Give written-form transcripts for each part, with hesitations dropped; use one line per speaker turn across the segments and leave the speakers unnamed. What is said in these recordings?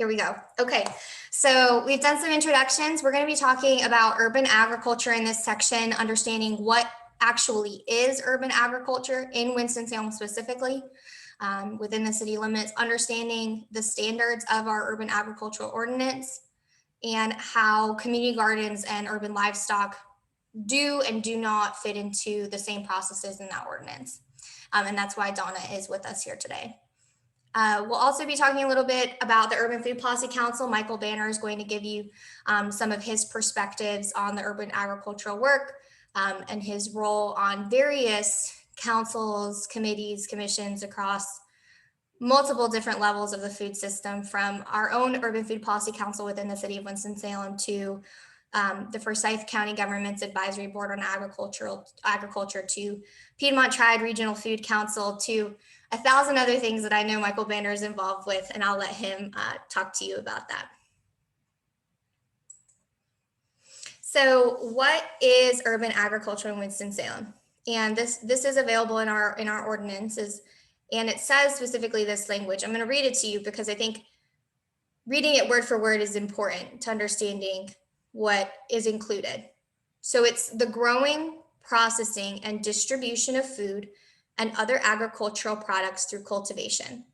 Here we go. Okay, so we've done some introductions. We're going to be talking about urban agriculture in this section, understanding what actually is urban agriculture in Winston-Salem specifically, within the city limits, understanding the standards of our urban agricultural ordinance, and how community gardens and urban livestock do and do not fit into the same processes in that ordinance. And that's why Donna is with us here today. We'll also be talking a little bit about the Urban Food Policy Council. Michael Banner is going to give you some of his perspectives on the urban agricultural work and his role on various councils, committees, commissions across multiple different levels of the food system, from our own Urban Food Policy Council within the city of Winston-Salem to the Forsyth County Government's Advisory Board on Agriculture to Piedmont Triad Regional Food Council to 1,000 other things that I know Michael Banner is involved with, and I'll let him talk to you about that. So what is urban agriculture in Winston-Salem? And this is available in our ordinances, and it says specifically this language. I'm going to read it to you because I think reading it word for word is important to understanding what is included. So it's the growing, processing, and distribution of food and other agricultural products through cultivation.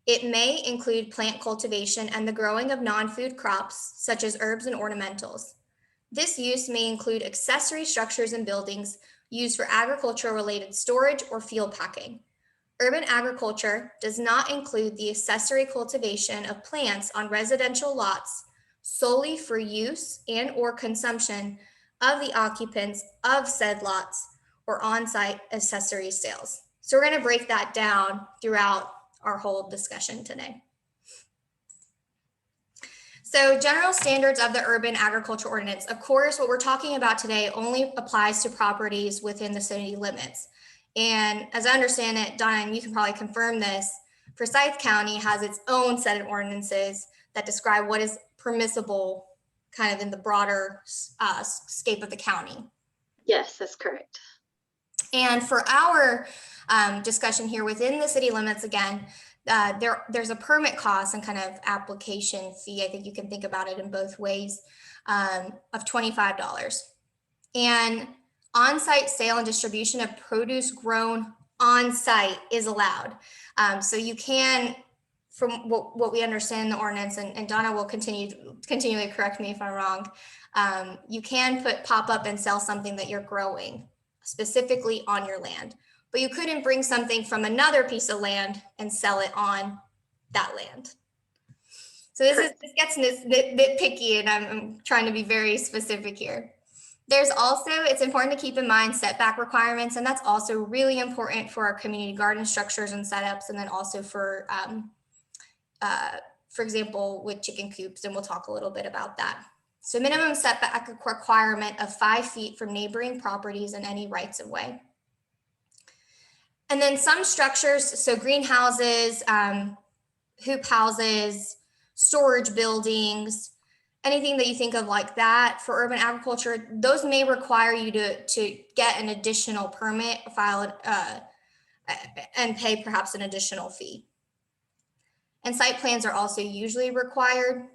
It may include plant cultivation and the growing of non-food crops, such as herbs and ornamentals. This use may include accessory structures and buildings used for agricultural-related storage or field packing. Urban agriculture does not include the accessory cultivation of plants on residential lots solely for use and or consumption of the occupants of said lots or on-site accessory sales. So we're going to break that down throughout our whole discussion today. So general standards of the urban agriculture ordinance. Of course, what we're talking about today only applies to properties within the city limits. And as I understand it, Donna, and you can probably confirm this, Forsyth County has its own set of ordinances that describe what is permissible kind of in the broader scope of the county.
Yes, that's correct.
And for our discussion here within the city limits, again, there's a permit cost and kind of application fee. I think you can think about it in both ways, of $25. And on-site sale and distribution of produce grown on-site is allowed. So you can, from what we understand in the ordinance, and Donna will continually correct me if I'm wrong, you can pop up and sell something that you're growing specifically on your land, but you couldn't bring something from another piece of land and sell it on that land. So this gets nitpicky, and I'm trying to be very specific here. There's also, it's important to keep in mind setback requirements, and that's also really important for our community garden structures and setups, and then also for example, with chicken coops, and we'll talk a little bit about that. So minimum setback requirement of 5 feet from neighboring properties and any rights of way. And then some structures, so greenhouses, hoop houses, storage buildings, anything that you think of like that for urban agriculture, those may require you to get an additional permit filed and pay perhaps an additional fee. And site plans are also usually required.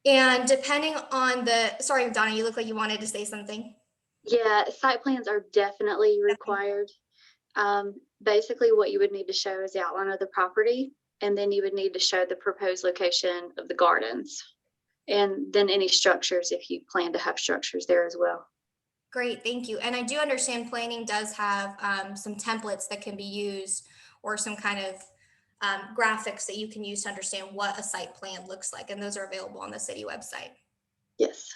And depending on sorry, Donna, you look like you wanted to say something.
Yeah, site plans are definitely required. Basically what you would need to show is the outline of the property, and then you would need to show the proposed location of the gardens, and then any structures if you plan to have structures there as well.
Great, thank you. And I do understand planning does have some templates that can be used, or some kind of graphics that you can use to understand what a site plan looks like, and those are available on the city website.
Yes.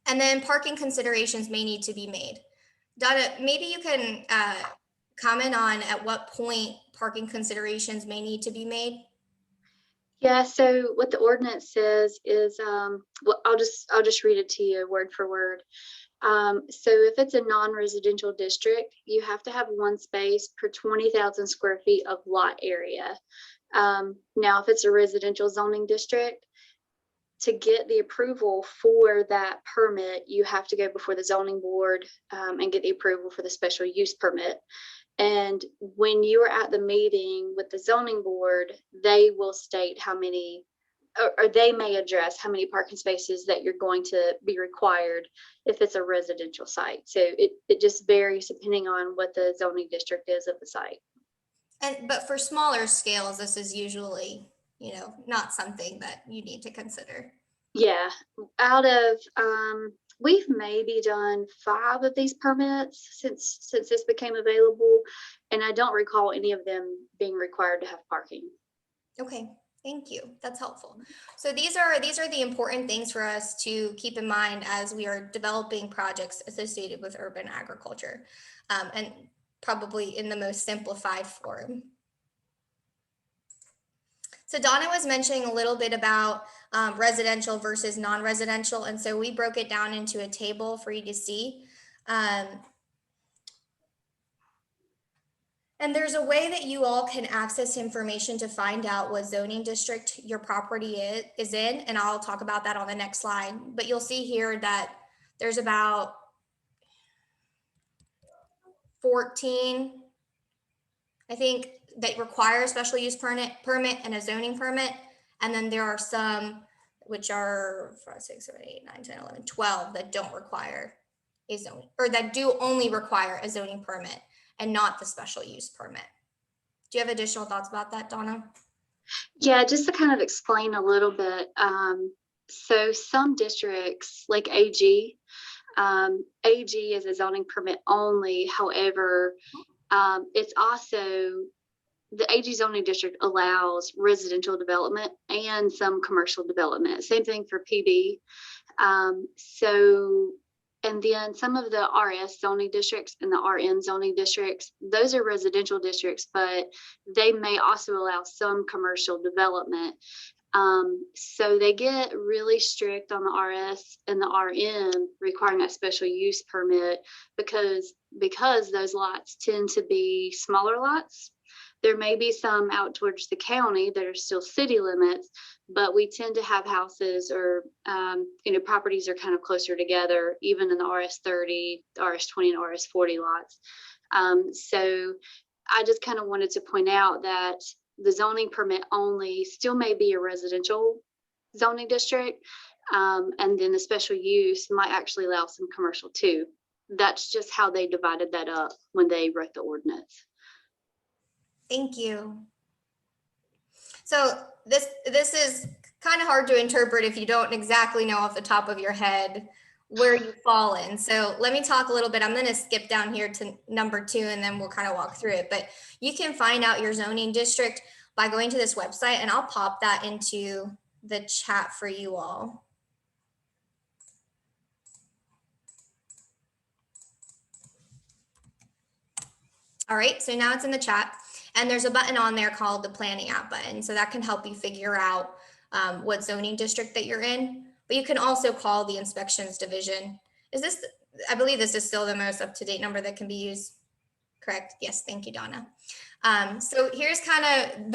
And then parking considerations may need to be made. Donna, maybe you can comment on at what point parking considerations may need to be made.
Yeah, so what the ordinance says is, well, I'll just read it to you word for word. So if it's a non-residential district, you have to have 1 space per 20,000 square feet of lot area. Now, if it's a residential zoning district, to get the approval for that permit, you have to go before the zoning board and get the approval for the special use permit. And when you are at the meeting with the zoning board, they will state how many, or they may address how many parking spaces that you're going to be required if it's a residential site. So it just varies depending on what the zoning district is of the site.
But for smaller scales, this is usually, not something that you need to consider.
Yeah, out of we've maybe done 5 of these permits since this became available, and I don't recall any of them being required to have parking.
Okay, thank you. That's helpful. So these are the important things for us to keep in mind as we are developing projects associated with urban agriculture, and probably in the most simplified form. So Donna was mentioning a little bit about residential versus non-residential, and so we broke it down into a table for you to see. And there's a way that you all can access information to find out what zoning district your property is in, and I'll talk about that on the next slide. But you'll see here that there's about 14, I think, that require a special use permit and a zoning permit. And then there are some which are 5, 6, 7, 8, 9, 10, 11, 12 that don't require a zoning, or that do only require a zoning permit and not the special use permit. Do you have additional thoughts about that, Donna?
Yeah, just to kind of explain a little bit. So some districts like AG is a zoning permit only. However, it's also the AG zoning district allows residential development and some commercial development. Same thing for PB. And then some of the RS zoning districts and the RN zoning districts, those are residential districts, but they may also allow some commercial development. So they get really strict on the RS and the RN requiring that special use permit because those lots tend to be smaller lots. There may be some out towards the county that are still city limits, but we tend to have houses or, properties are kind of closer together, even in the RS30, RS20, and RS40 lots. So I just kind of wanted to point out that the zoning permit only still may be a residential zoning district. And then the special use might actually allow some commercial too. That's just how they divided that up when they wrote the ordinance.
Thank you. So this is kind of hard to interpret if you don't exactly know off the top of your head where you fall in. So let me talk a little bit. I'm going to skip down here to number 2 and then we'll kind of walk through it. But you can find out your zoning district by going to this website, and I'll pop that into the chat for you all. All right, so now it's in the chat. And there's a button on there called the Planning App button. So that can help you figure out what zoning district that you're in. But you can also call the inspections division. I believe this is still the most up-to-date number that can be used. Correct? Yes, thank you, Donna. So here's kind of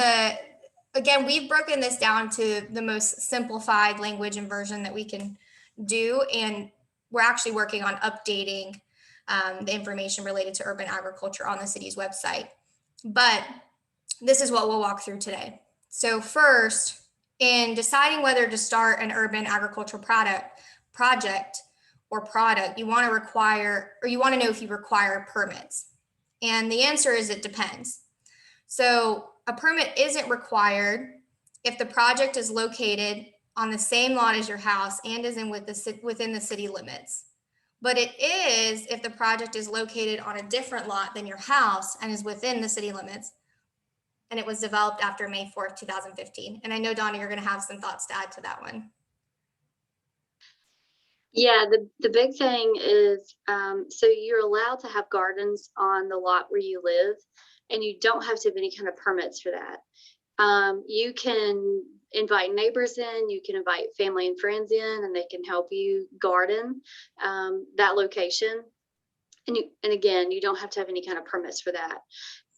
again, we've broken this down to the most simplified language and version that we can do. And we're actually working on updating the information related to urban agriculture on the city's website. But this is what we'll walk through today. So first, in deciding whether to start an urban agricultural project, you want to know if you require permits. And the answer is it depends. So a permit isn't required if the project is located on the same lot as your house and is within the city limits. But it is if the project is located on a different lot than your house and is within the city limits, and it was developed after May 4th, 2015. And I know, Donna, you're going to have some thoughts to add to that one.
Yeah, the big thing is, so you're allowed to have gardens on the lot where you live, and you don't have to have any kind of permits for that. You can invite neighbors in, you can invite family and friends in, and they can help you garden that location. And again, you don't have to have any kind of permits for that.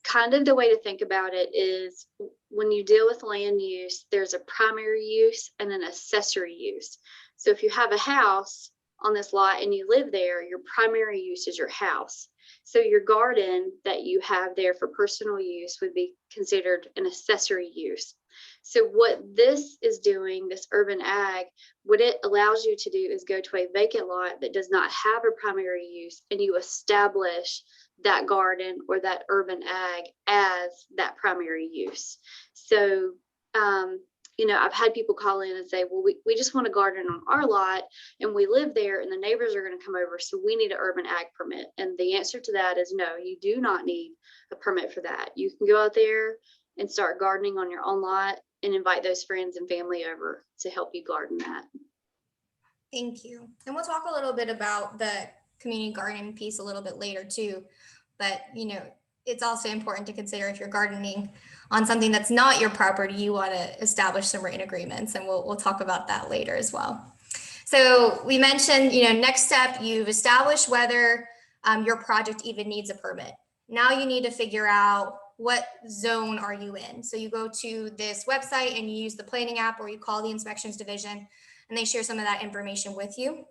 Kind of the way to think about it is when you deal with land use, there's a primary use and an accessory use. So if you have a house on this lot and you live there, your primary use is your house. So your garden that you have there for personal use would be considered an accessory use. So what this is doing, this urban ag, what it allows you to do is go to a vacant lot that does not have a primary use, and you establish that garden or that urban ag as that primary use. So, you know, I've had people call in and say, well, we just want to garden on our lot and we live there and the neighbors are going to come over, so we need an urban ag permit. And the answer to that is no, you do not need a permit for that. You can go out there and start gardening on your own lot and invite those friends and family over to help you garden that.
Thank you. And we'll talk a little bit about the community garden piece a little bit later too. But, you know, it's also important to consider if you're gardening on something that's not your property, you want to establish some written agreements, and we'll talk about that later as well. So we mentioned, you know, next step, you've established whether your project even needs a permit. Now you need to figure out what zone are you in. So you go to this website and you use the planning app, or you call the inspections division and they share some of that information with you.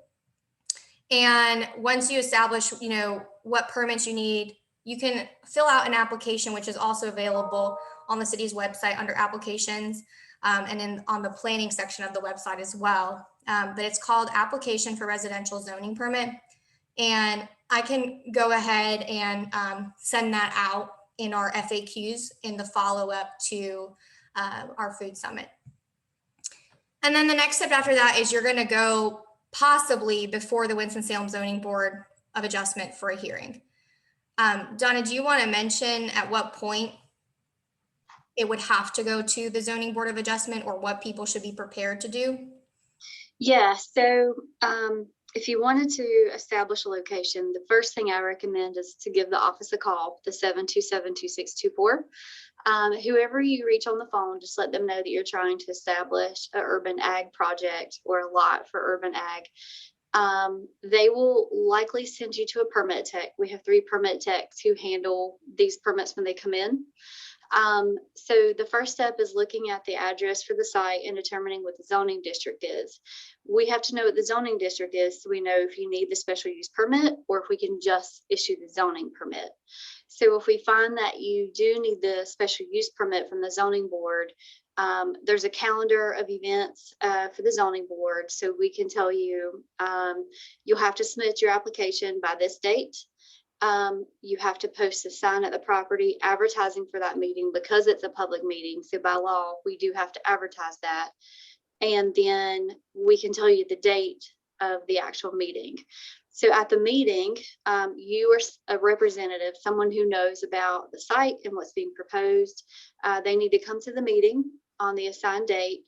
And once you establish, you know, what permits you need, you can fill out an application, which is also available on the city's website under applications, and then on the planning section of the website as well. But it's called Application for Residential Zoning Permit. And I can go ahead and send that out in our FAQs in the follow-up to our food summit. And then the next step after that is you're going to go possibly before the Winston-Salem Zoning Board of Adjustment for a hearing. Donna, do you want to mention at what point it would have to go to the Zoning Board of Adjustment, or what people should be prepared to do?
Yeah, so if you wanted to establish a location, the first thing I recommend is to give the office a call, the 727-2624. Whoever you reach on the phone, just let them know that you're trying to establish an urban ag project or a lot for urban ag. They will likely send you to a permit tech. We have 3 permit techs who handle these permits when they come in. So the first step is looking at the address for the site and determining what the zoning district is. We have to know what the zoning district is so we know if you need the special use permit or if we can just issue the zoning permit. So if we find that you do need the special use permit from the zoning board, there's a calendar of events for the zoning board. So we can tell you, you'll have to submit your application by this date. You have to post a sign at the property advertising for that meeting because it's a public meeting. So by law, we do have to advertise that. And then we can tell you the date of the actual meeting. So at the meeting, you are a representative, someone who knows about the site and what's being proposed. They need to come to the meeting on the assigned date.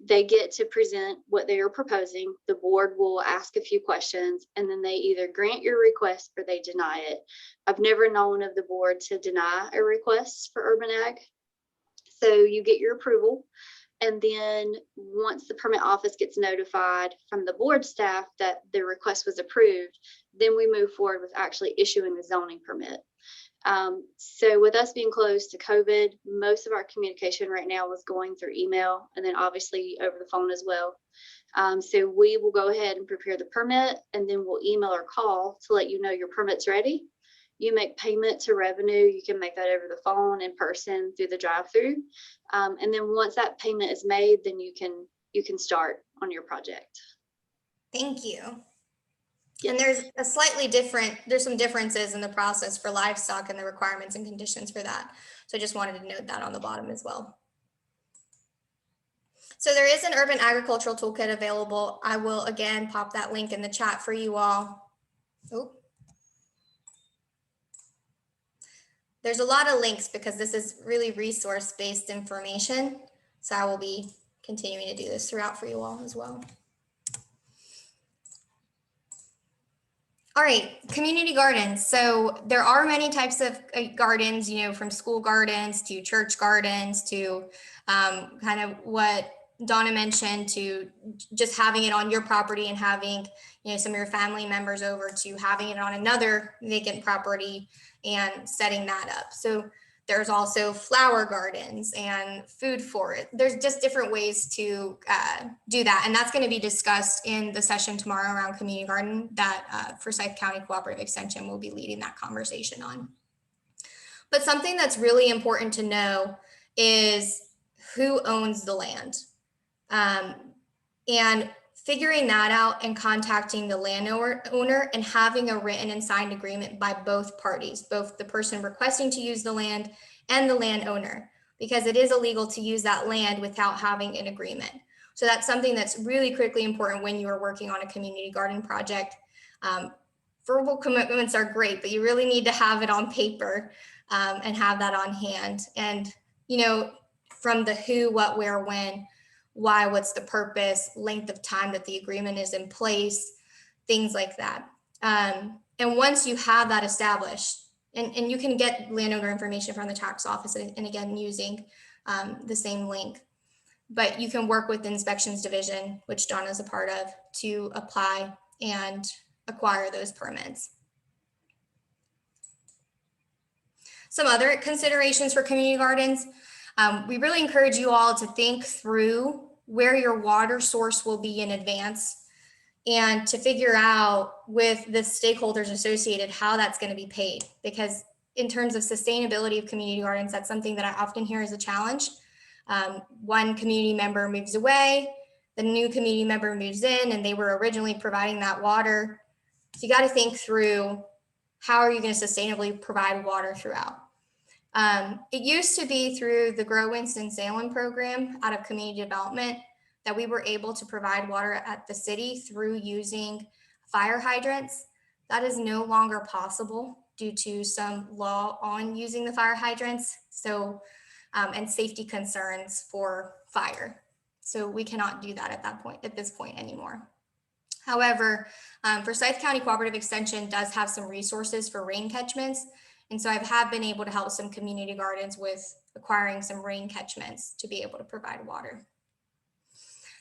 They get to present what they are proposing. The board will ask a few questions and then they either grant your request or they deny it. I've never known of the board to deny a request for urban ag. So you get your approval. And then once the permit office gets notified from the board staff that the request was approved, then we move forward with actually issuing the zoning permit. So with us being closed to COVID, most of our communication right now was going through email and then obviously over the phone as well. So we will go ahead and prepare the permit and then we'll email or call to let you know your permit's ready. You make payment to revenue. You can make that over the phone, in person, through the drive-through. And then once that payment is made, then you can start on your project.
Thank you. And there's some differences in the process for livestock and the requirements and conditions for that. So I just wanted to note that on the bottom as well. So there is an urban agricultural toolkit available. I will again pop that link in the chat for you all. Oh. There's a lot of links because this is really resource-based information. So I will be continuing to do this throughout for you all as well. All right, community gardens. So there are many types of gardens, you know, from school gardens to church gardens to kind of what Donna mentioned, to just having it on your property and having, you know, some of your family members over, to having it on another vacant property and setting that up. So There's also flower gardens and food forest. There's just different ways to do that. And that's going to be discussed in the session tomorrow around community garden that Forsyth County Cooperative Extension will be leading that conversation on. But something that's really important to know is who owns the land. And figuring that out and contacting the landowner and having a written and signed agreement by both parties, both the person requesting to use the land and the landowner, because it is illegal to use that land without having an agreement. So that's something that's really critically important when you are working on a community garden project. Verbal commitments are great, but you really need to have it on paper and have that on hand. And, you know, from the who, what, where, when, why, what's the purpose, length of time that the agreement is in place, things like that. And once you have that established, and you can get landowner information from the tax office, and again, using the same link, but you can work with the inspections division, which Donna is a part of, to apply and acquire those permits. Some other considerations for community gardens. We really encourage you all to think through where your water source will be in advance and to figure out with the stakeholders associated how that's going to be paid. Because in terms of sustainability of community gardens, that's something that I often hear is a challenge. One community member moves away, the new community member moves in, and they were originally providing that water. So you got to think through, how are you going to sustainably provide water throughout? It used to be through the Grow Winston-Salem program out of community development that we were able to provide water at the city through using fire hydrants. That is no longer possible due to some law on using the fire hydrants. So, and safety concerns for fire. So we cannot do that at this point anymore. However, Forsyth County Cooperative Extension does have some resources for rain catchments. And so I have been able to help some community gardens with acquiring some rain catchments to be able to provide water.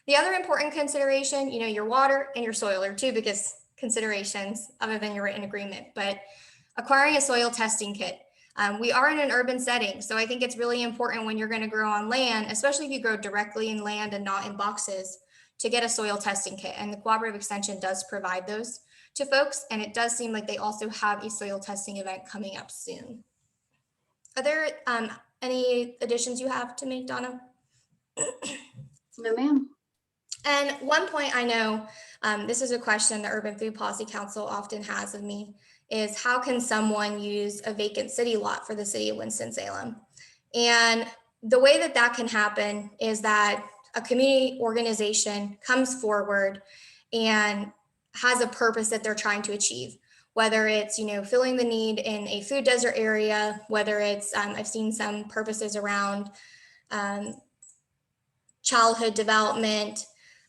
The other important consideration, you know, your water and your soil are two biggest considerations other than your written agreement, but acquiring a soil testing kit. We are in an urban setting, so I think it's really important when you're going to grow on land, especially if you grow directly in land and not in boxes, to get a soil testing kit. And the Cooperative Extension does provide those to folks. And it does seem like they also have a soil testing event coming up soon. Are there any additions you have to make, Donna?
No, ma'am.
And one point I know, this is a question the Urban Food Policy Council often has of me, is how can someone use a vacant city lot for the city of Winston-Salem? And the way that that can happen is that a community organization comes forward and has a purpose that they're trying to achieve, whether it's, you know, filling the need in a food desert area, whether it's, I've seen some purposes around childhood development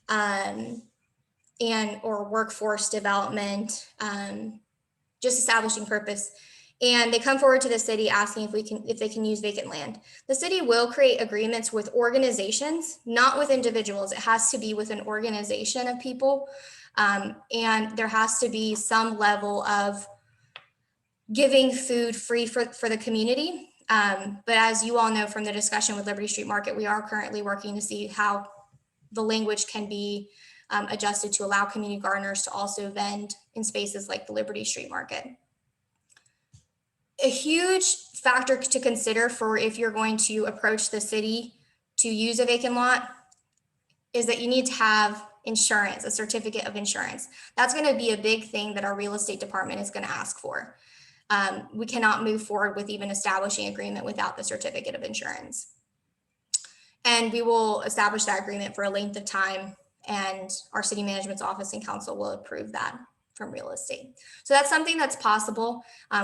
or workforce development, just establishing purpose. And they come forward to the city asking if they can use vacant land. The city will create agreements with organizations, not with individuals. It has to be with an organization of people. And there has to be some level of giving food free for the community. But as you all know from the discussion with Liberty Street Market, we are currently working to see how the language can be adjusted to allow community gardeners to also vend in spaces like the Liberty Street Market. A huge factor to consider for if you're going to approach the city to use a vacant lot is that you need to have insurance, a certificate of insurance. That's going to be a big thing that our real estate department is going to ask for. We cannot move forward with even establishing agreement without the certificate of insurance. And we will establish that agreement for a length of time, and our city management's office and council will approve that from real estate. So that's something that's possible.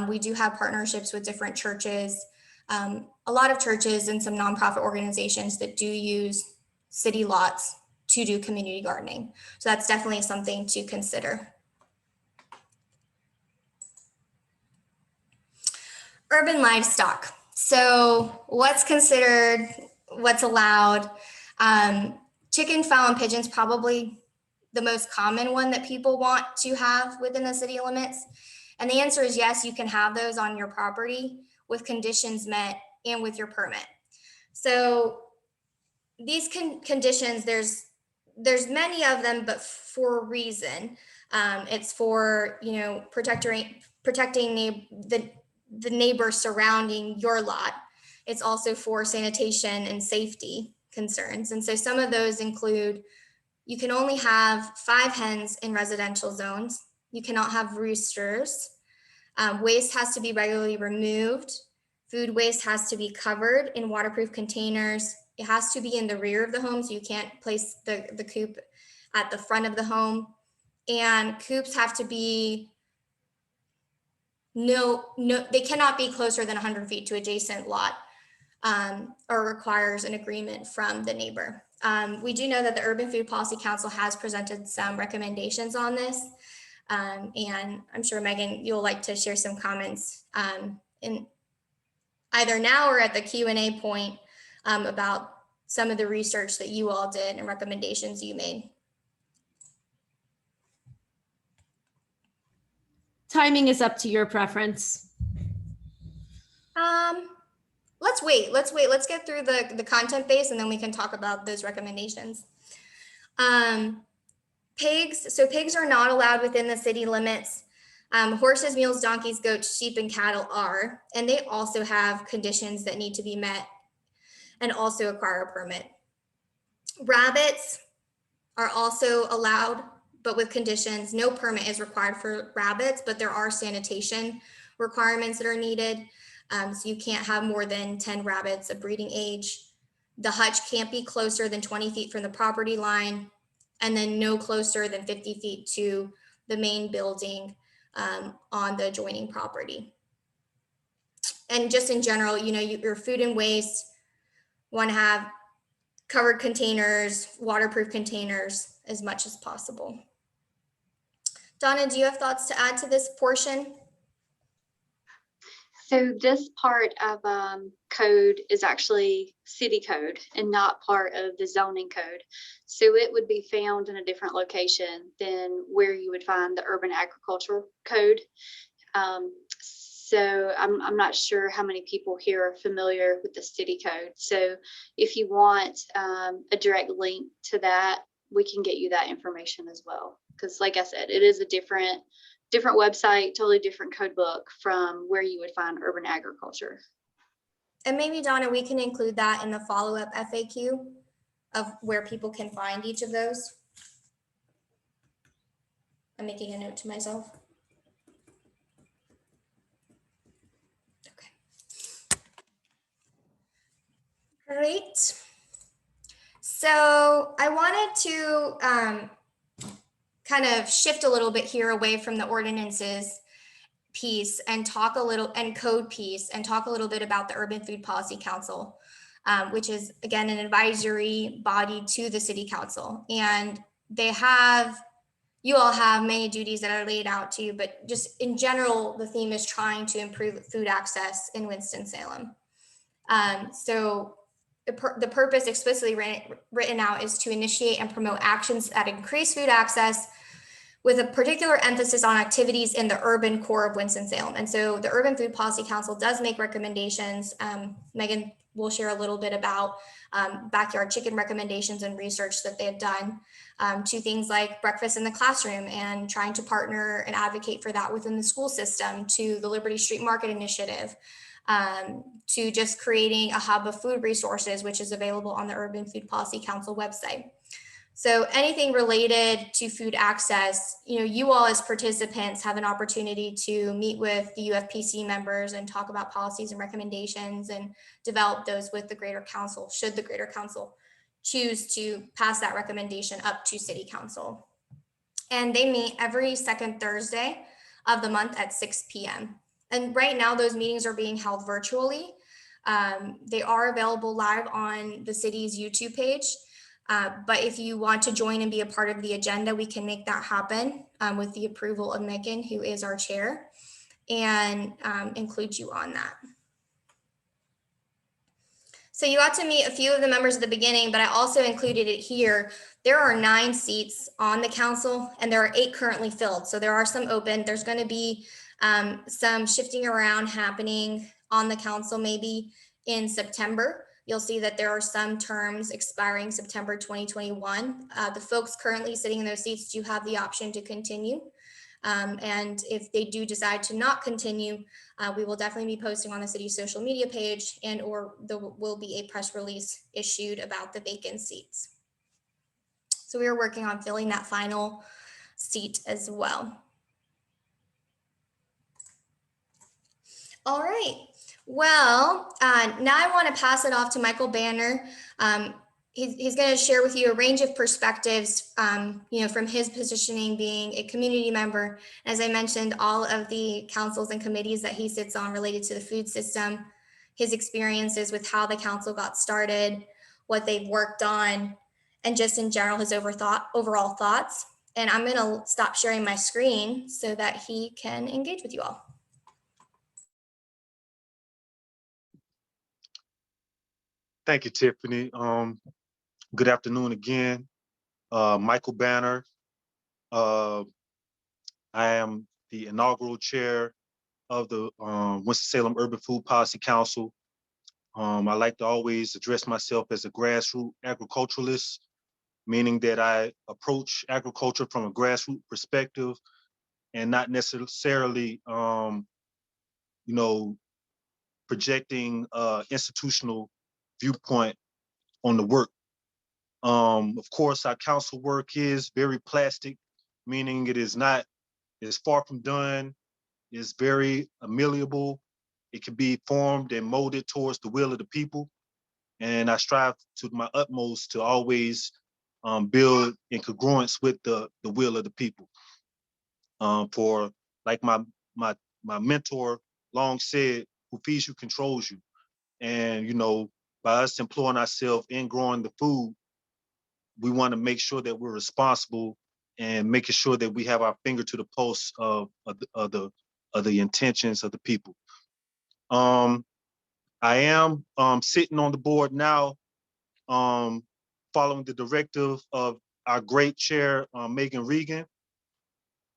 We do have partnerships with different churches, a lot of churches and some nonprofit organizations that do use city lots to do community gardening. So that's definitely something to consider. Urban livestock. So what's considered, what's allowed? Chicken, fowl, and pigeons, probably the most common one that people want to have within the city limits. And the answer is yes, you can have those on your property with conditions met and with your permit. So these conditions, there's many of them, but for a reason. It's for, you know, protecting the neighbor surrounding your lot. It's also for sanitation and safety concerns. And so some of those include, you can only have 5 hens in residential zones. You cannot have roosters. Waste has to be regularly removed. Food waste has to be covered in waterproof containers. It has to be in the rear of the home, so you can't place the coop at the front of the home. And coops have to be they cannot be closer than 100 feet to adjacent lot, or requires an agreement from the neighbor. We do know that the Urban Food Policy Council has presented some recommendations on this. And I'm sure, Megan, you'll like to share some comments in either now or at the Q&A point about some of the research that you all did and recommendations you made.
Timing is up to your preference.
Let's wait. Let's get through the content base, and then we can talk about those recommendations. Pigs. So pigs are not allowed within the city limits. Horses, mules, donkeys, goats, sheep, and cattle are, and they also have conditions that need to be met and also require a permit. Rabbits are also allowed, but with conditions. No permit is required for rabbits, but there are sanitation requirements that are needed. So you can't have more than 10 rabbits of breeding age. The hutch can't be closer than 20 feet from the property line, and then no closer than 50 feet to the main building on the adjoining property. And just in general, you know, your food and waste want to have covered containers, waterproof containers as much as possible. Donna, do you have thoughts to add to this portion?
So this part of code is actually city code and not part of the zoning code. So it would be found in a different location than where you would find the urban agricultural code. So I'm not sure how many people here are familiar with the city code. So if you want a direct link to that, we can get you that information as well. Because like I said, it is a different website, totally different code book from where you would find urban agriculture.
And maybe, Donna, we can include that in the follow-up FAQ of where people can find each of those. I'm making a note to myself. Okay. Great. So I wanted to kind of shift a little bit here away from the ordinances piece and talk a little, and code piece, and talk a little bit about the Urban Food Policy Council, which is, again, an advisory body to the city council. And you all have many duties that are laid out to you, but just in general, the theme is trying to improve food access in Winston-Salem. So the purpose explicitly written out is to initiate and promote actions that increase food access, with a particular emphasis on activities in the urban core of Winston-Salem. And so the Urban Food Policy Council does make recommendations. Megan will share a little bit about backyard chicken recommendations and research that they have done, to things like breakfast in the classroom and trying to partner and advocate for that within the school system, to the Liberty Street Market Initiative, to just creating a hub of food resources, which is available on the Urban Food Policy Council website. So anything related to food access, you know, you all as participants have an opportunity to meet with the UFPC members and talk about policies and recommendations and develop those with the Greater Council, should the Greater Council choose to pass that recommendation up to City Council. And they meet every second Thursday of the month at 6 p.m. And right now those meetings are being held virtually. They are available live on the city's YouTube page. But if you want to join and be a part of the agenda, we can make that happen with the approval of Megan, who is our chair, and include you on that. So you got to meet a few of the members at the beginning, but I also included it here. There are 9 seats on the council, and there are 8 currently filled. So there are some open. There's going to be some shifting around happening on the council, maybe in September. You'll see that there are some terms expiring September 2021. The folks currently sitting in those seats do have the option to continue. And if they do decide to not continue, we will definitely be posting on the city's social media page, and or there will be a press release issued about the vacant seats. So we are working on filling that final seat as well. All right. Well, now I want to pass it off to Michael Banner. He's going to share with you a range of perspectives, from his positioning being a community member. As I mentioned, all of the councils and committees that he sits on related to the food system, his experiences with how the council got started, what they've worked on, and just in general, his overall thoughts. And I'm going to stop sharing my screen so that he can engage with you all.
Thank you, Tiffany. Good afternoon again. Michael Banner. I am the inaugural chair of the Winston-Salem Urban Food Policy Council. I like to always address myself as a grassroots agriculturalist, meaning that I approach agriculture from a grassroots perspective and not necessarily, projecting institutional viewpoint on the work. Of course, our council work is very plastic, meaning it is far from done, it's very malleable. It can be formed and molded towards the will of the people. And I strive to my utmost to always build in congruence with the will of the people. For like my mentor long said, who feeds you controls you. And, by us employing ourselves in growing the food, we want to make sure that we're responsible and making sure that we have our finger to the pulse of the intentions of the people. I am sitting on the board now, following the directive of our great chair, Megan Regan,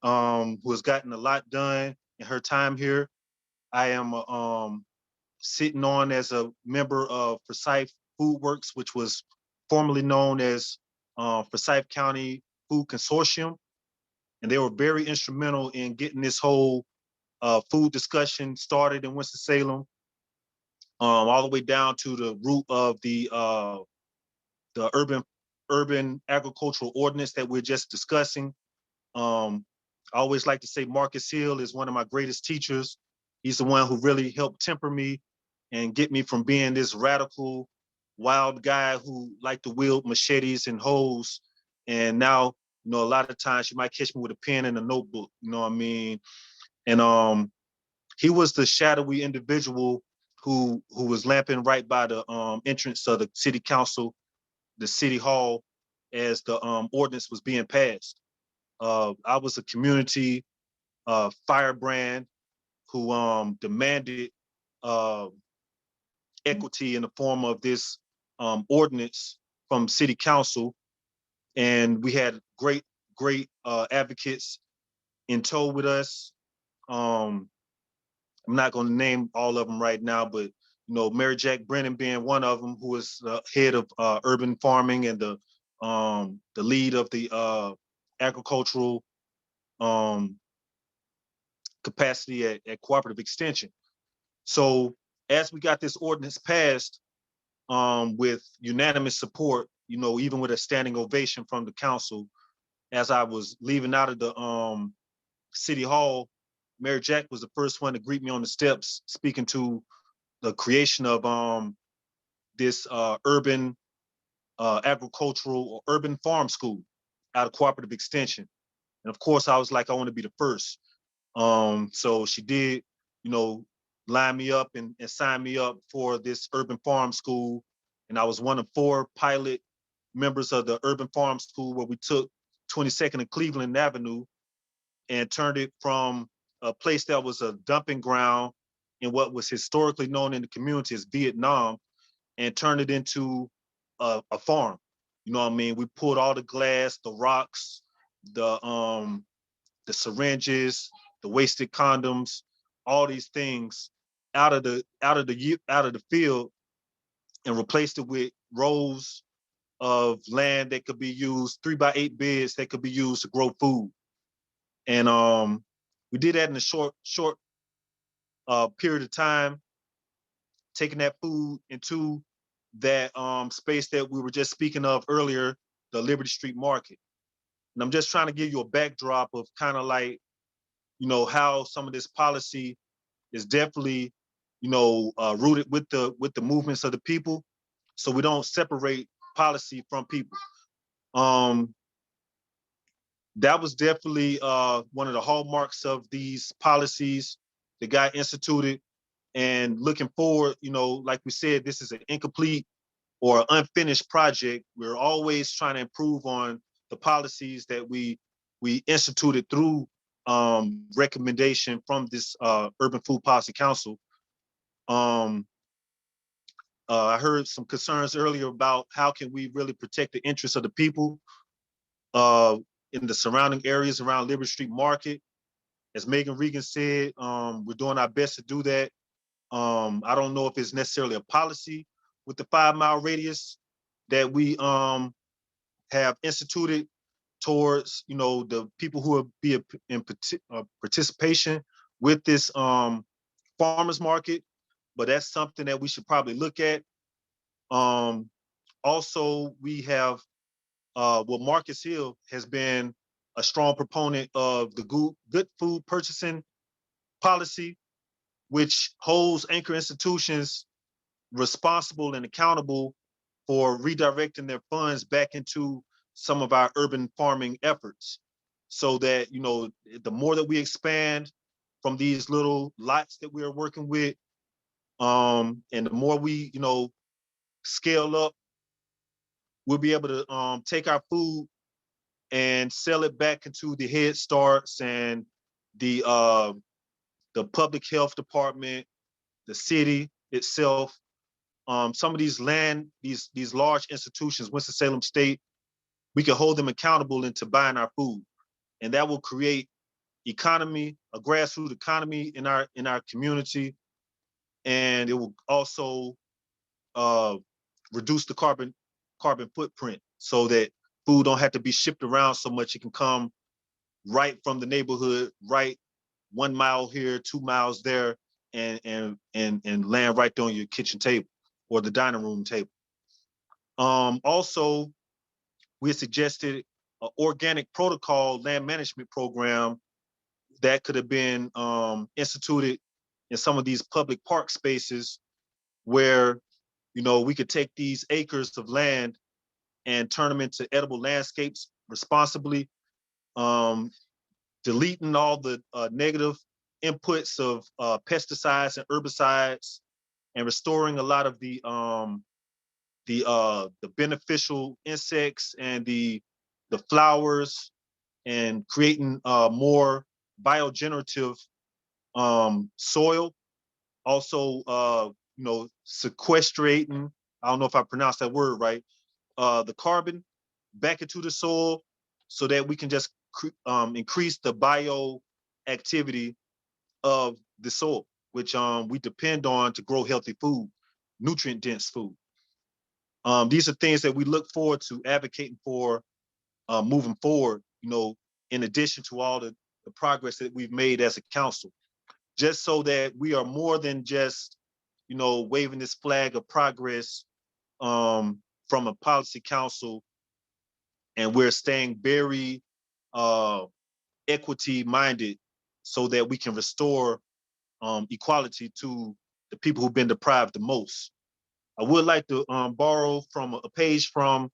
who has gotten a lot done in her time here. I am sitting on as a member of Forsyth Food Works, which was formerly known as Forsyth County Food Consortium. And they were very instrumental in getting this whole food discussion started in Winston-Salem, all the way down to the root of the urban agricultural ordinance that we're just discussing. I always like to say Marcus Hill is one of my greatest teachers. He's the one who really helped temper me and get me from being this radical, wild guy who liked to wield machetes and hoes. And now, a lot of times you might catch me with a pen and a notebook, you know what I mean? And he was the shadowy individual who was lamping right by the entrance of the city council, the city hall, as the ordinance was being passed. I was a community firebrand who demanded equity in the form of this ordinance from city council. And we had great advocates in tow with us. I'm not going to name all of them right now, but Mary Jack Brennan being one of them, who was the head of urban farming and the lead of the agricultural capacity at Cooperative Extension. So as we got this ordinance passed with unanimous support, even with a standing ovation from the council, as I was leaving out of the city hall, Mayor Jack was the first one to greet me on the steps, speaking to the creation of this urban agricultural or urban farm school out of Cooperative Extension. And of course, I was like, I want to be the first. So she did, line me up and sign me up for this urban farm school. And I was one of 4 pilot members of the urban farm school, where we took 22nd and Cleveland Avenue and turned it from a place that was a dumping ground in what was historically known in the community as Vietnam, and turned it into a farm. You know what I mean? We pulled all the glass, the rocks, the syringes, the wasted condoms, all these things out of the field and replaced it with rows of land that could be used, 3x8 beds that could be used to grow food. And we did that in a short period of time, taking that food into that space that we were just speaking of earlier, the Liberty Street Market. And I'm just trying to give you a backdrop of kind of like, how some of this policy is definitely, rooted with the movements of the people. So we don't separate policy from people. That was definitely one of the hallmarks of these policies that got instituted. And looking forward, like we said, this is an incomplete or unfinished project. We're always trying to improve on the policies that we instituted through recommendation from this Urban Food Policy Council. I heard some concerns earlier about how can we really protect the interests of the people in the surrounding areas around Liberty Street Market. As Megan Regan said, we're doing our best to do that. I don't know if it's necessarily a policy with the 5-mile radius that we have instituted towards, the people who will be in participation with this farmers market, but that's something that we should probably look at. Also, we have, Marcus Hill has been a strong proponent of the good food purchasing policy, which holds anchor institutions responsible and accountable for redirecting their funds back into some of our urban farming efforts. So that, the more that we expand from these little lots that we are working with, and the more we, scale up, we'll be able to take our food and sell it back into the Head Starts and the public health department, the city itself. Some of these these large institutions, Winston-Salem State, we can hold them accountable into buying our food, and that will create a grassroots economy in our community, and it will also reduce the carbon footprint, so that food don't have to be shipped around so much. It can come right from the neighborhood, right 1 mile here, 2 miles there, and land right there on your kitchen table or the dining room table. Also, we suggested an organic protocol land management program that could have been instituted in some of these public park spaces where, we could take these acres of land and turn them into edible landscapes responsibly, deleting all the negative inputs of pesticides and herbicides, and restoring a lot of the beneficial insects and the flowers, and creating more biogenerative soil. Also, sequestrating, I don't know if I pronounced that word right, the carbon back into the soil, so that we can just increase the bioactivity of the soil, which we depend on to grow healthy food, nutrient-dense food. These are things that we look forward to advocating for moving forward, in addition to all the progress that we've made as a council, just so that we are more than just, waving this flag of progress from a policy council, and we're staying very equity minded, so that we can restore equality to the people who've been deprived the most. I would like to borrow from a page from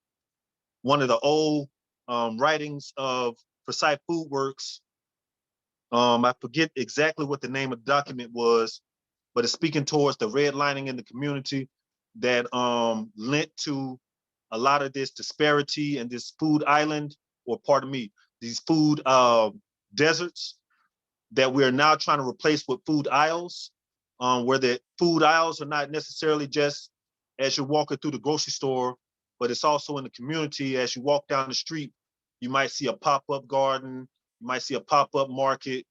one of the old writings of Forsyth Food Works. I forget exactly what the name of the document was, but it's speaking towards the redlining in the community that lent to a lot of this disparity and this food island, or pardon me, these food deserts that we're now trying to replace with food aisles, where the food aisles are not necessarily just as you're walking through the grocery store, but it's also in the community. As you walk down the street, you might see a pop-up garden, you might see a pop-up market,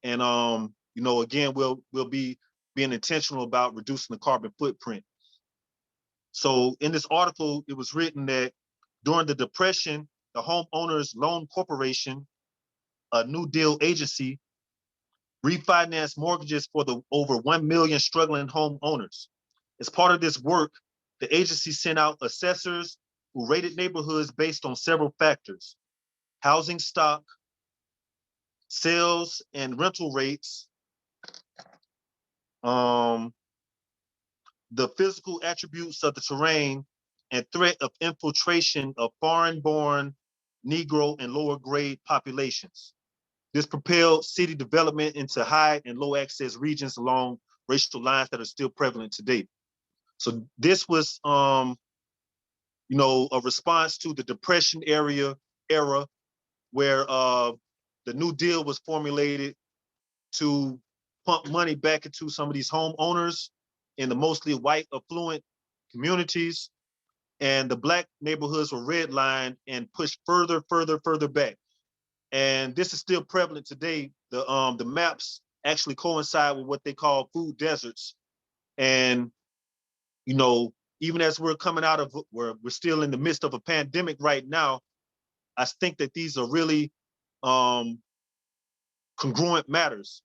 and again, we'll be being intentional about reducing the carbon footprint. So in this article, it was written that during the Depression, the Homeowners Loan Corporation, a New Deal agency, refinanced mortgages for the over 1 million struggling homeowners. As part of this work, the agency sent out assessors who rated neighborhoods based on several factors: housing stock, sales and rental rates, the physical attributes of the terrain, and threat of infiltration of foreign-born, Negro, and lower grade populations. This propelled city development into high and low access regions along racial lines that are still prevalent today. So this was, a response to the Depression era where the New Deal was formulated to pump money back into some of these homeowners in the mostly white affluent communities, and the Black neighborhoods were redlined and pushed further back. And this is still prevalent today. The maps actually coincide with what they call food deserts. And, even as we're coming out of, we're still in the midst of a pandemic right now, I think that these are really congruent matters.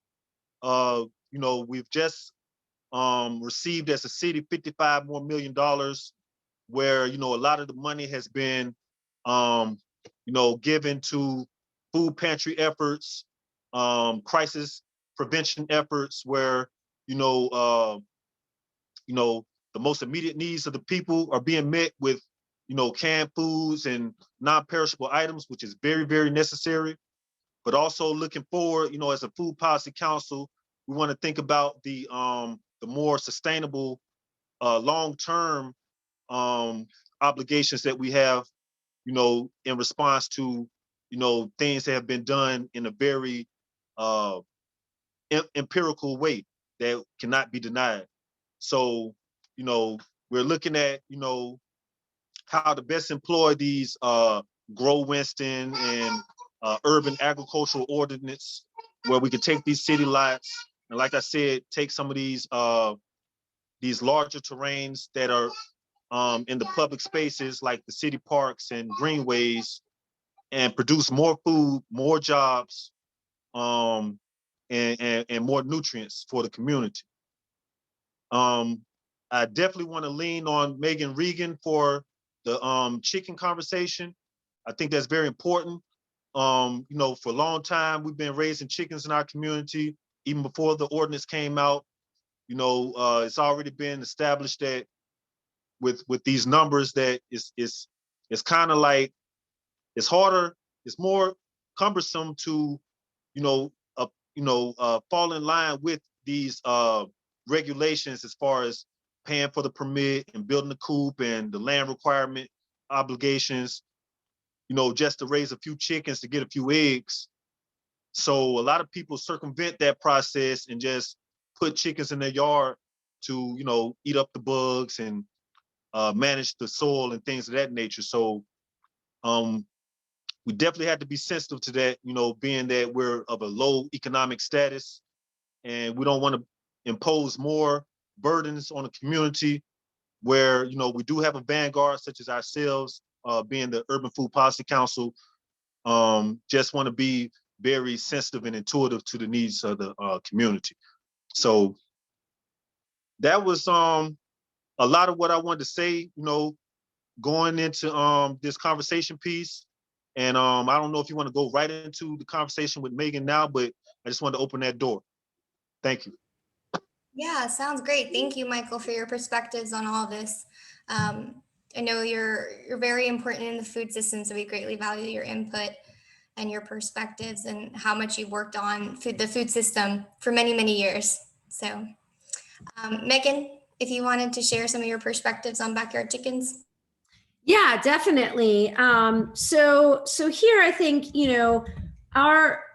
We've just received as a city $55 million more, where, a lot of the money has been, given to food pantry efforts, crisis prevention efforts, where, the most immediate needs of the people are being met with, canned foods and non-perishable items, which is very, very necessary. But also looking forward, as a food policy council, we want to think about the more sustainable, long-term obligations that we have, in response to, things that have been done in a very empirical way that cannot be denied. So, we're looking at, how to best employ these Grow Winston and urban agricultural ordinance, where we could take these city lots and, like I said, take some of these larger terrains that are in the public spaces like the city parks and greenways, and produce more food, more jobs, and more nutrients for the community. I definitely want to lean on Megan Regan for the chicken conversation. I think that's very important. For a long time, we've been raising chickens in our community, even before the ordinance came out. It's already been established that with these numbers that it's kind of like, it's harder, it's more cumbersome to, fall in line with these regulations as far as paying for the permit and building the coop and the land requirement obligations, just to raise a few chickens to get a few eggs. So a lot of people circumvent that process and just put chickens in their yard to, eat up the bugs and manage the soil and things of that nature. So we definitely have to be sensitive to that, being that we're of a low economic status, and we don't want to impose more burdens on the community where, we do have a vanguard such as ourselves, being the Urban Food Policy Council. Just want to be very sensitive and intuitive to the needs of the community. So that was a lot of what I wanted to say, going into this conversation piece. And I don't know if you want to go right into the conversation with Megan now, but I just wanted to open that door. Thank you.
Yeah, sounds great. Thank you, Michael, for your perspectives on all of this. I know you're very important in the food system, so we greatly value your input and your perspectives and how much you've worked on the food system for many, many years. So, Megan, if you wanted to share some of your perspectives on backyard chickens.
Yeah, definitely. So here I think,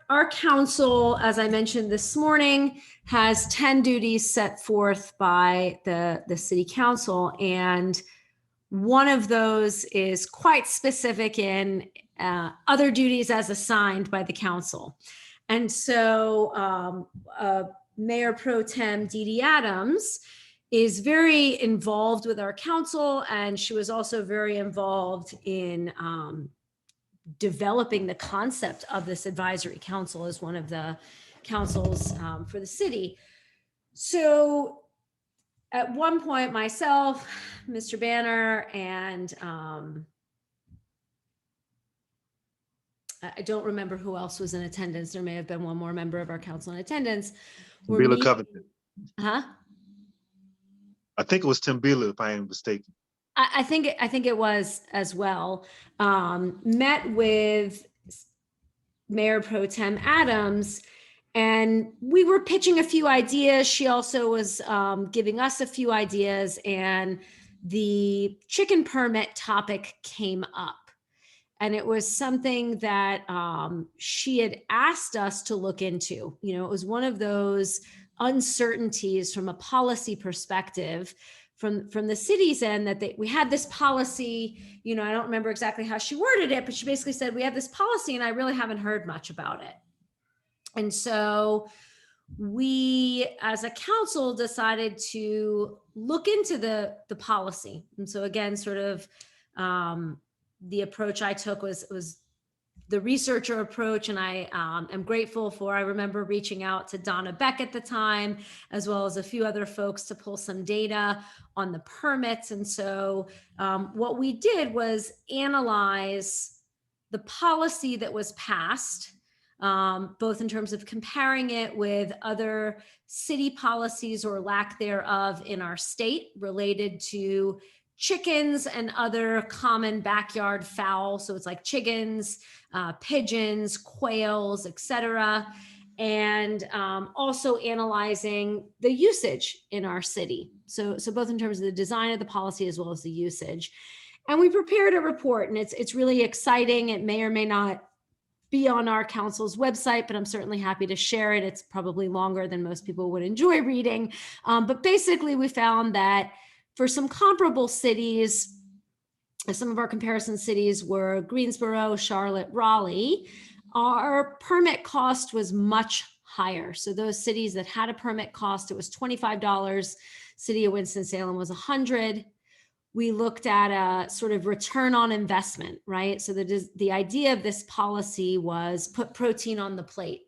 our council, as I mentioned this morning, has 10 duties set forth by the city council. And one of those is quite specific in other duties as assigned by the council. And so Mayor Pro Tem Dee Dee Adams is very involved with our council, and she was also very involved in developing the concept of this advisory council as one of the councils for the city. So at one point, myself, Mr. Banner, and I don't remember who else was in attendance. There may have been one more member of our council in attendance.
Bila Covington.
Huh?
I think it was Tim Bila, if I am mistaken.
I think it was as well. Met with Mayor Pro Tem Adams, and we were pitching a few ideas. She also was giving us a few ideas, and the chicken permit topic came up. And it was something that she had asked us to look into. You know, it was one of those uncertainties from a policy perspective from the city's end that we had this policy. You know, I don't remember exactly how she worded it, but she basically said, we have this policy and I really haven't heard much about it. And so we, as a council, decided to look into the policy. And so again, sort of, the approach I took was the researcher approach. And I am grateful I remember reaching out to Donna Beck at the time, as well as a few other folks to pull some data on the permits. And so what we did was analyze the policy that was passed, both in terms of comparing it with other city policies or lack thereof in our state related to chickens and other common backyard fowl. So it's like chickens, pigeons, quails, etc. And also analyzing the usage in our city. So both in terms of the design of the policy as well as the usage. And we prepared a report, and it's really exciting. It may or may not be on our council's website, but I'm certainly happy to share it. It's probably longer than most people would enjoy reading. But basically we found that for some comparable cities, some of our comparison cities were Greensboro, Charlotte, Raleigh, our permit cost was much higher. So those cities that had a permit cost, it was $25. City of Winston-Salem was $100. We looked at a sort of return on investment, right? So the idea of this policy was put protein on the plate.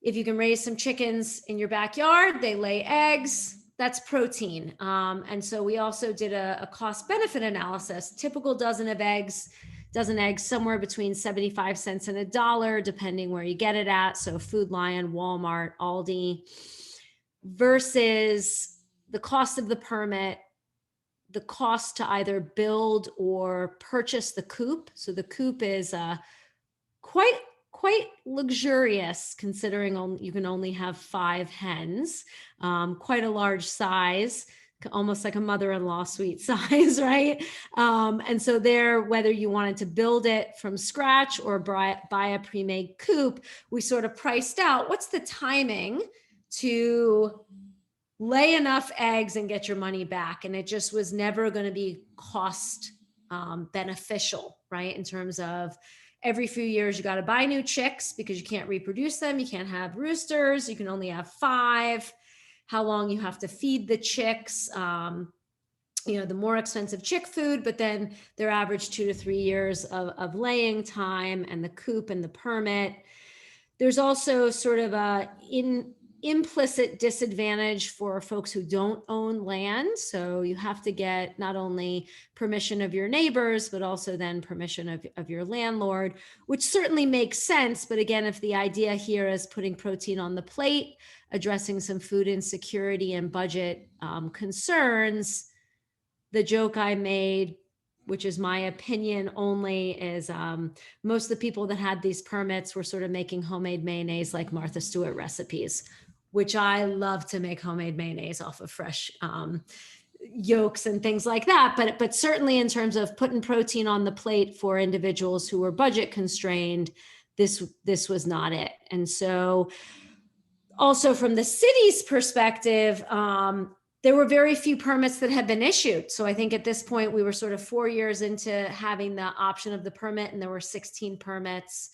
If you can raise some chickens in your backyard, they lay eggs, that's protein. And so we also did a cost benefit analysis. Typical dozen eggs somewhere between 75 cents and $1, depending where you get it at. So Food Lion, Walmart, Aldi, versus the cost of the permit, the cost to either build or purchase the coop. So the coop is quite luxurious, considering you can only have 5 hens, quite a large size, almost like a mother-in-law suite size, right? And so there, whether you wanted to build it from scratch or buy a pre-made coop, we sort of priced out what's the timing to lay enough eggs and get your money back. And it just was never going to be cost beneficial, right? In terms of every few years, you got to buy new chicks because you can't reproduce them. You can't have roosters. You can only have 5. How long you have to feed the chicks, the more expensive chick food, but then their average 2 to 3 years of laying time and the coop and the permit. There's also sort of a implicit disadvantage for folks who don't own land. So you have to get not only permission of your neighbors, but also then permission of your landlord, which certainly makes sense. But again, if the idea here is putting protein on the plate, addressing some food insecurity and budget concerns, the joke I made, which is my opinion only, is most of the people that had these permits were sort of making homemade mayonnaise like Martha Stewart recipes, which I love to make homemade mayonnaise off of fresh yolks and things like that. But certainly in terms of putting protein on the plate for individuals who were budget constrained, this was not it. And so also from the city's perspective, there were very few permits that had been issued. So I think at this point we were sort of 4 years into having the option of the permit, and there were 16 permits.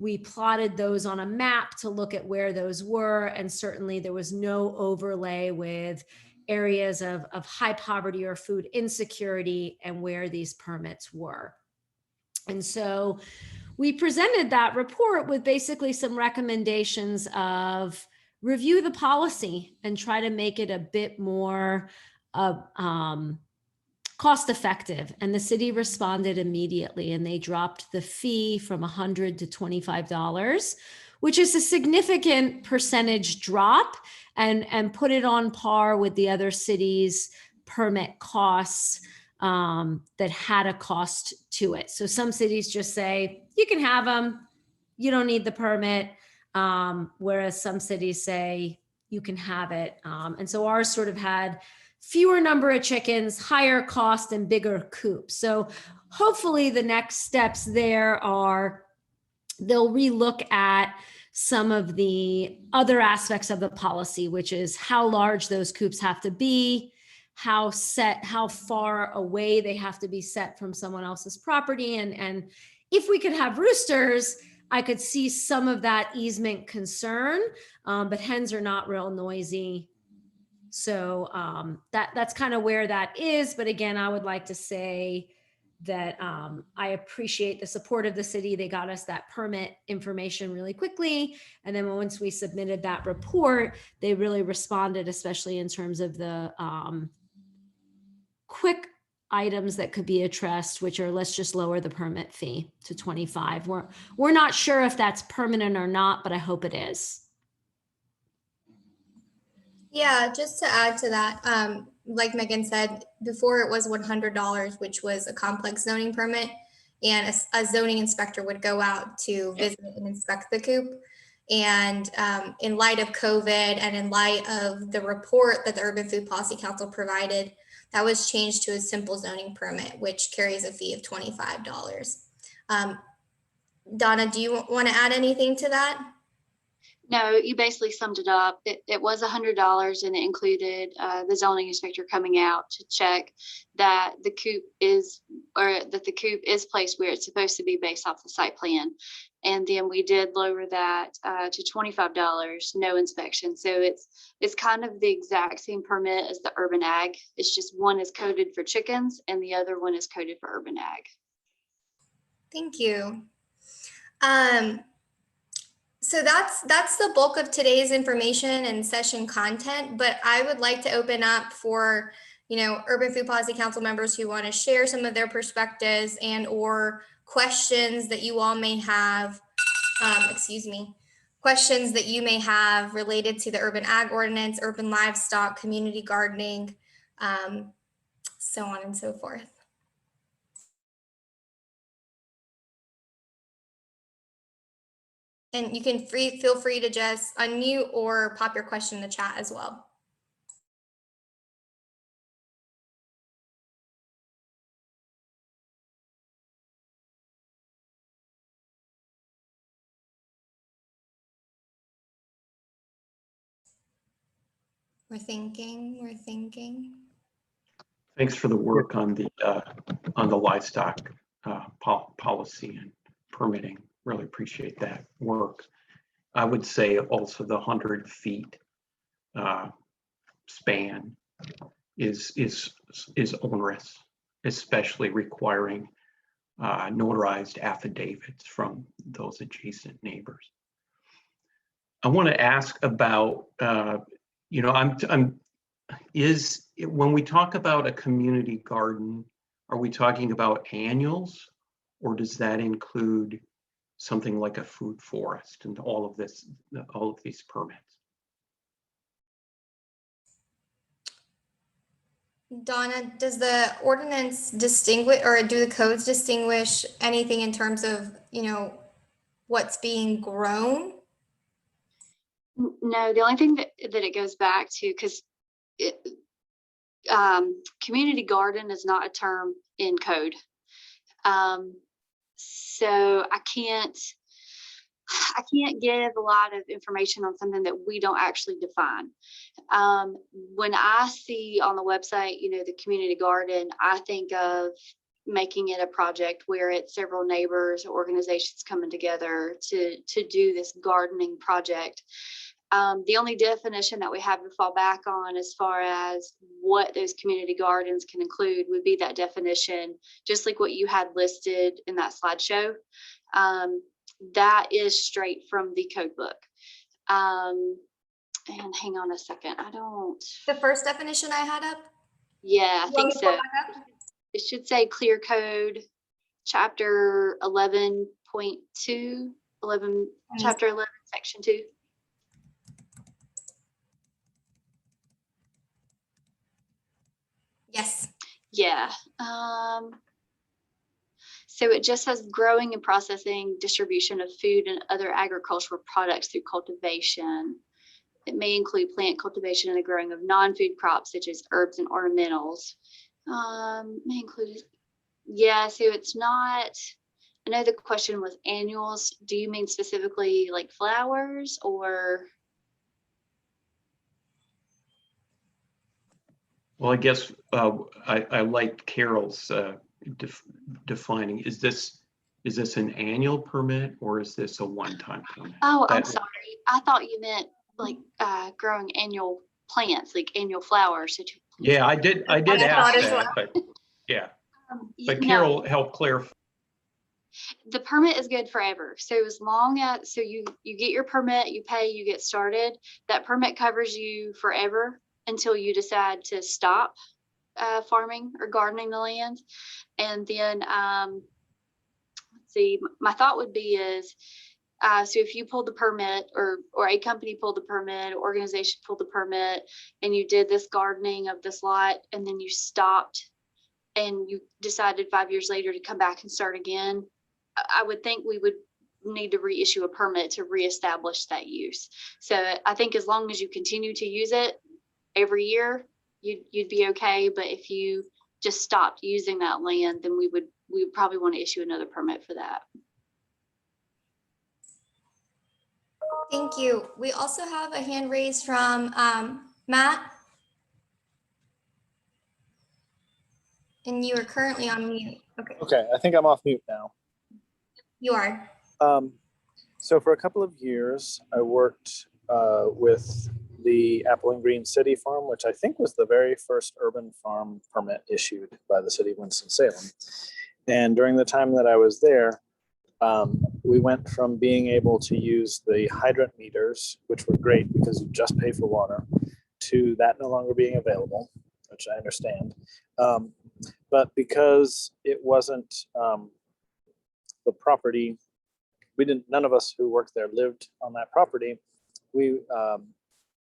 We plotted those on a map to look at where those were, and certainly there was no overlay with areas of high poverty or food insecurity and where these permits were. And so we presented that report with basically some recommendations of review the policy and try to make it a bit more cost effective. And the city responded immediately, and they dropped the fee from $100 to $25, which is a significant percentage drop, and put it on par with the other cities' permit costs that had a cost to it. So some cities just say, you can have them, you don't need the permit. Whereas some cities say you can have it. And so ours sort of had fewer number of chickens, higher cost, and bigger coops. So hopefully the next steps there are they'll relook at some of the other aspects of the policy, which is how large those coops have to be, how far away they have to be set from someone else's property. And if we could have roosters, I could see some of that easement concern, but hens are not real noisy. So that's kind of where that is. But again, I would like to say that I appreciate the support of the city. They got us that permit information really quickly. And then once we submitted that report, they really responded, especially in terms of the quick items that could be addressed, which are, let's just lower the permit fee to 25. We're not sure if that's permanent or not, but I hope it is.
Yeah, just to add to that, like Megan said, before it was $100, which was a complex zoning permit, and a zoning inspector would go out to visit and inspect the coop. And in light of COVID and in light of the report that the Urban Food Policy Council provided, that was changed to a simple zoning permit, which carries a fee of $25. Donna, do you want to add anything to that?
No, you basically summed it up. It was $100, and it included the zoning inspector coming out to check that the coop is placed where it's supposed to be based off the site plan. And then we did lower that to $25, no inspection. So it's kind of the exact same permit as the urban ag. It's just one is coded for chickens and the other one is coded for urban ag.
Thank you. So that's the bulk of today's information and session content, but I would like to open up for, Urban Food Policy Council members who want to share some of their perspectives and or questions that you all may have, questions that you may have related to the urban ag ordinance, urban livestock, community gardening, so on and so forth. And you can feel free to just unmute or pop your question in the chat as well. We're thinking.
Thanks for the work on the livestock policy and permitting. Really appreciate that work. I would say also the 100 feet span is onerous, especially requiring notarized affidavits from those adjacent neighbors. I want to ask about, when we talk about a community garden, are we talking about annuals, or does that include something like a food forest and all of these permits?
Donna, does the ordinance distinguish, or do the codes distinguish anything in terms of, what's being grown?
No, the only thing that it goes back to, because community garden is not a term in code. So I can't give a lot of information on something that we don't actually define. When I see on the website, the community garden, I think of making it a project where it's several neighbors, organizations coming together to do this gardening project. The only definition that we have to fall back on as far as what those community gardens can include would be that definition, just like what you had listed in that slideshow. That is straight from the code book. And hang on a second,
The first definition I had up?
yeah, I
You want me
think
to pull
so.
it back up?
It should say clear code, chapter 11.2, chapter 11, section 2.
Yes.
Yeah. So it just says growing and processing, distribution of food and other agricultural products through cultivation. It may include plant cultivation and the growing of non-food crops such as herbs and ornamentals. May include, yeah, so it's not, I know the question was annuals. Do you mean specifically like flowers or?
Well, I guess I like Carol's defining. Is this an annual permit or is this a one-time permit?
Oh, I'm sorry. I thought you meant like growing annual plants, like annual flowers.
Yeah, I did
I
ask
thought as
that, but yeah. But
No,
Carol helped clarify.
the permit is good forever. So as long as, so you get your permit, you pay, you get started, that permit covers you forever until you decide to stop farming or gardening the land. And then, let's see, my thought would be is, so if you pulled the permit or a company pulled the permit, organization pulled the permit, and you did this gardening of this lot, and then you stopped and you decided 5 years later to come back and start again, I would think we would need to reissue a permit to reestablish that use. So I think as long as you continue to use it every year, you'd be okay. But if you just stopped using that land, then we would probably want to issue another permit for that.
Thank you. We also have a hand raised from Matt. And you are currently on mute. Okay,
Okay, I think I'm off mute now.
you are.
So for a couple of years, I worked with the Apple and Green City Farm, which I think was the very first urban farm permit issued by the city of Winston-Salem. And during the time that I was there, we went from being able to use the hydrant meters, which were great because you just pay for water, to that no longer being available, which I understand. But because it wasn't the property, none of us who worked there lived on that property. We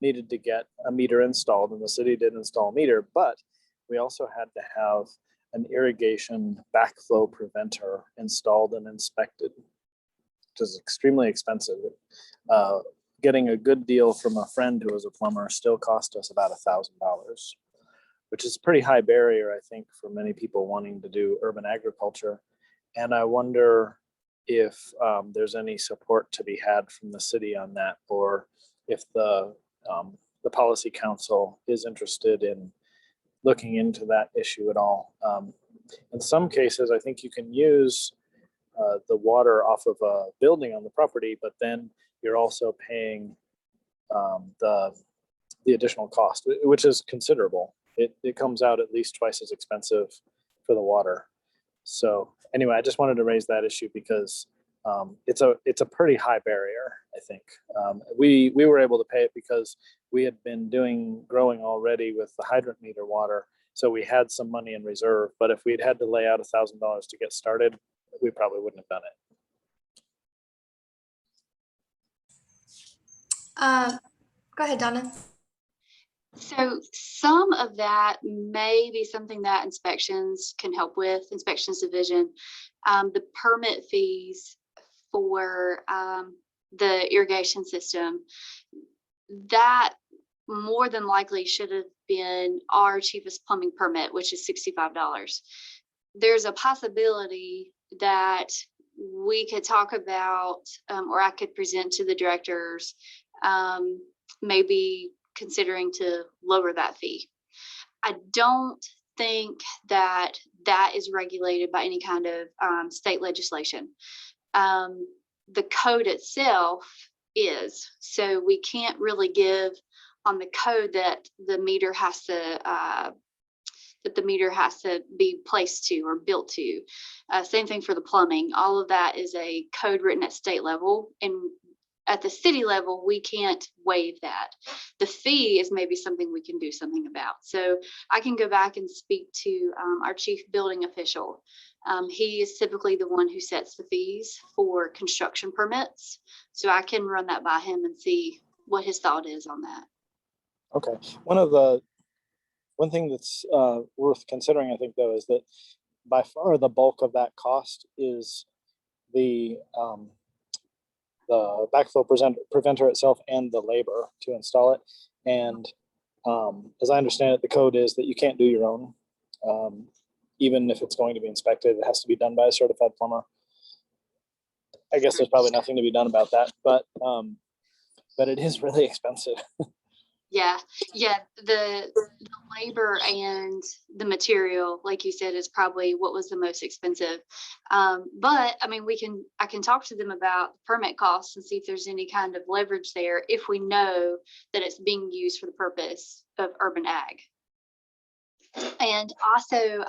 needed to get a meter installed, and the city did install a meter, but we also had to have an irrigation backflow preventer installed and inspected, which is extremely expensive. Getting a good deal from a friend who was a plumber still cost us about $1,000, which is a pretty high barrier, I think, for many people wanting to do urban agriculture. And I wonder if there's any support to be had from the city on that, or if the policy council is interested in looking into that issue at all. In some cases, I think you can use the water off of a building on the property, but then you're also paying the additional cost, which is considerable. It comes out at least twice as expensive for the water. So anyway, I just wanted to raise that issue because it's a pretty high barrier, I think. We were able to pay it because we had been growing already with the hydrant meter water. So we had some money in reserve, but if we'd had to lay out $1,000 to get started, we probably wouldn't have done it.
Go ahead, Donna.
So some of that may be something that inspections can help with, inspections division. The permit fees for the irrigation system, that more than likely should have been our cheapest plumbing permit, which is $65. There's a possibility that we could talk about, or I could present to the directors, maybe considering to lower that fee. I don't think that that is regulated by any kind of state legislation. The code itself is, so we can't really give on the code that the meter has to be placed to or built to. Same thing for the plumbing. All of that is a code written at state level, and at the city level, we can't waive that. The fee is maybe something we can do something about. So I can go back and speak to our chief building official. He is typically the one who sets the fees for construction permits. So I can run that by him and see what his thought is on that.
Okay. One thing that's worth considering, I think, though, is that by far the bulk of that cost is the backflow preventer itself and the labor to install it. And as I understand it, the code is that you can't do your own. Even if it's going to be inspected, it has to be done by a certified plumber. I guess there's probably nothing to be done about that, but it is really expensive.
Yeah, the labor and the material, like you said, is probably what was the most expensive. But I mean, I can talk to them about permit costs and see if there's any kind of leverage there if we know that it's being used for the purpose of urban ag. And also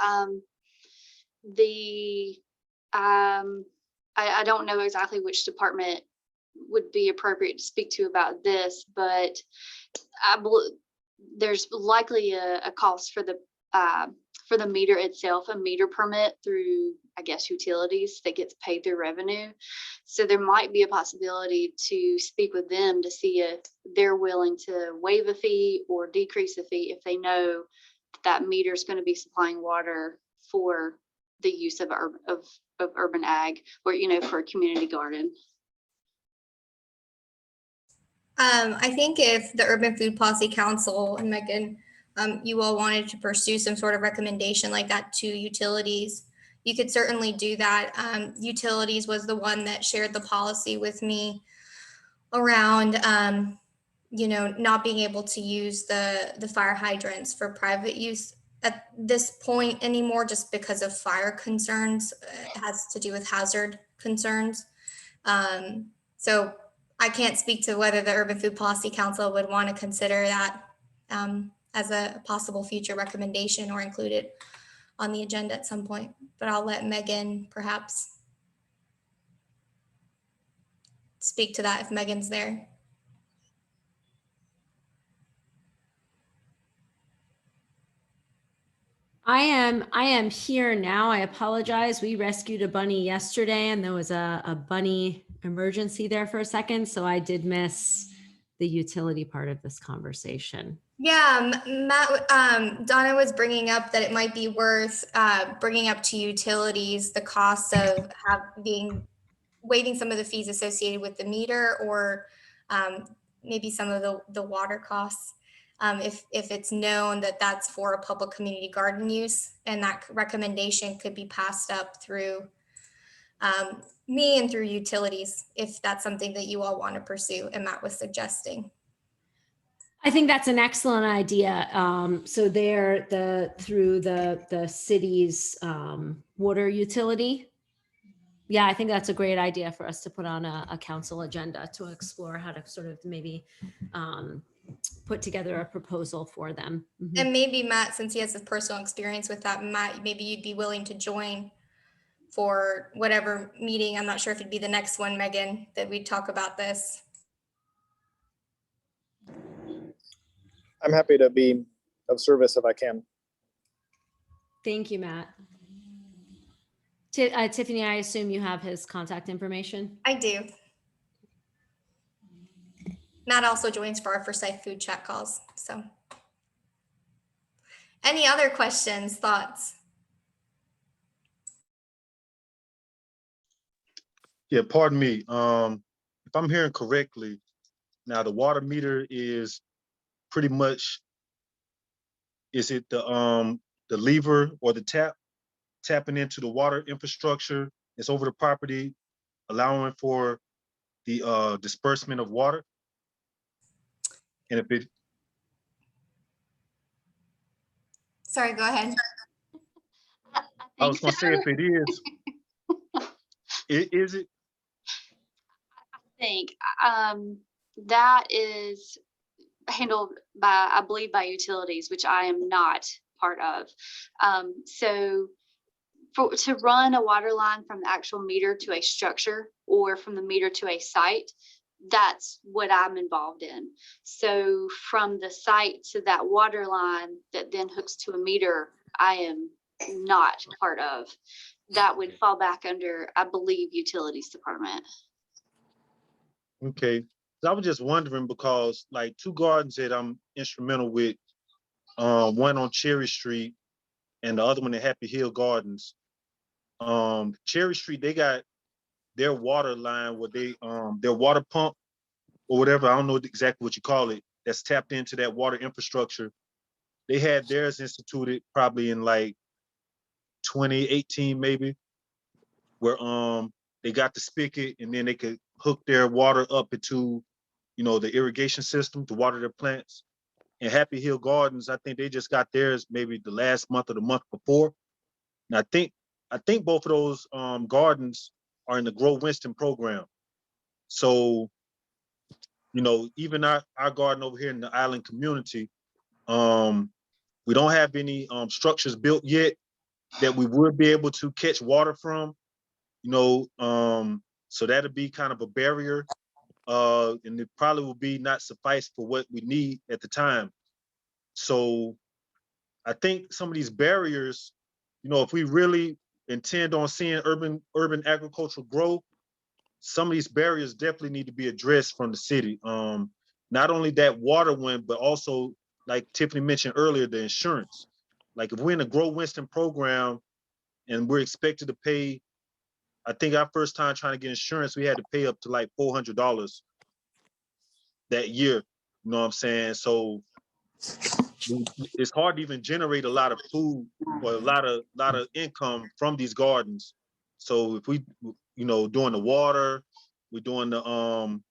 I don't know exactly which department would be appropriate to speak to about this, but there's likely a cost for the meter itself, a meter permit through, I guess, utilities that gets paid through revenue. So there might be a possibility to speak with them to see if they're willing to waive a fee or decrease the fee if they know that meter is going to be supplying water for the use of urban ag, or, you know, for a community garden.
I think if the Urban Food Policy Council and Megan, you all wanted to pursue some sort of recommendation like that to utilities, you could certainly do that. Utilities was the one that shared the policy with me around, you know, not being able to use the fire hydrants for private use at this point anymore, just because of fire concerns. It has to do with hazard concerns. So I can't speak to whether the Urban Food Policy Council would want to consider that as a possible future recommendation or include it on the agenda at some point, but I'll let Megan perhaps speak to that if Megan's there.
I am here now. I apologize. We rescued a bunny yesterday and there was a bunny emergency there for a second. So I did miss the utility part of this conversation.
Yeah, Matt, Donna was bringing up that it might be worth bringing up to utilities the cost of waiving some of the fees associated with the meter, or maybe some of the water costs. If it's known that that's for a public community garden use, and that recommendation could be passed up through me and through utilities, if that's something that you all want to pursue and Matt was suggesting.
I think that's an excellent idea. So through the city's water utility. Yeah, I think that's a great idea for us to put on a council agenda to explore how to sort of maybe put together a proposal for them. Mm-hmm.
And maybe Matt, since he has his personal experience with that, Matt, maybe you'd be willing to join for whatever meeting. I'm not sure if it'd be the next one, Megan, that we talk about this.
I'm happy to be of service if I can.
Thank you, Matt. Tiffany, I assume you have his contact information?
I do. Matt also joins for our Forsyth food chat calls. So any other questions, thoughts?
Yeah, pardon me. If I'm hearing correctly, now the water meter is pretty much, is it the lever or the tapping into the water infrastructure that's over the property, allowing for the disbursement of water? And if it...
Sorry, go ahead.
I was
think
gonna
so.
say if it is, is it?
Think that is handled by, I believe, by utilities, which I am not part of. So to run a water line from the actual meter to a structure or from the meter to a site, that's what I'm involved in. So from the site to that water line that then hooks to a meter, I am not part of. That would fall back under, I believe, utilities department.
Okay. So I was just wondering because like two gardens that I'm instrumental with, one on Cherry Street and the other one at Happy Hill Gardens. Cherry Street, they got their water line where they their water pump or whatever, I don't know exactly what you call it, that's tapped into that water infrastructure. They had theirs instituted probably in like 2018 maybe, where they got the spigot and then they could hook their water up into, you know, the irrigation system to water their plants. And Happy Hill Gardens, I think they just got theirs maybe the last month or the month before. And I think both of those gardens are in the Grow Winston program. So, you know, even our garden over here in the island community, we don't have any structures built yet that we would be able to catch water from, you know, so that'll be kind of a barrier. And it probably will be not suffice for what we need at the time. So I think some of these barriers, you know, if we really intend on seeing urban agricultural grow, some of these barriers definitely need to be addressed from the city. Not only that water one, but also like Tiffany mentioned earlier, the insurance. Like if we're in a Grow Winston program and we're expected to pay, I think our first time trying to get insurance, we had to pay up to like $400 that year. You know what I'm saying? So it's hard to even generate a lot of food or a lot of income from these gardens. So if we, you know, doing the water, we're doing the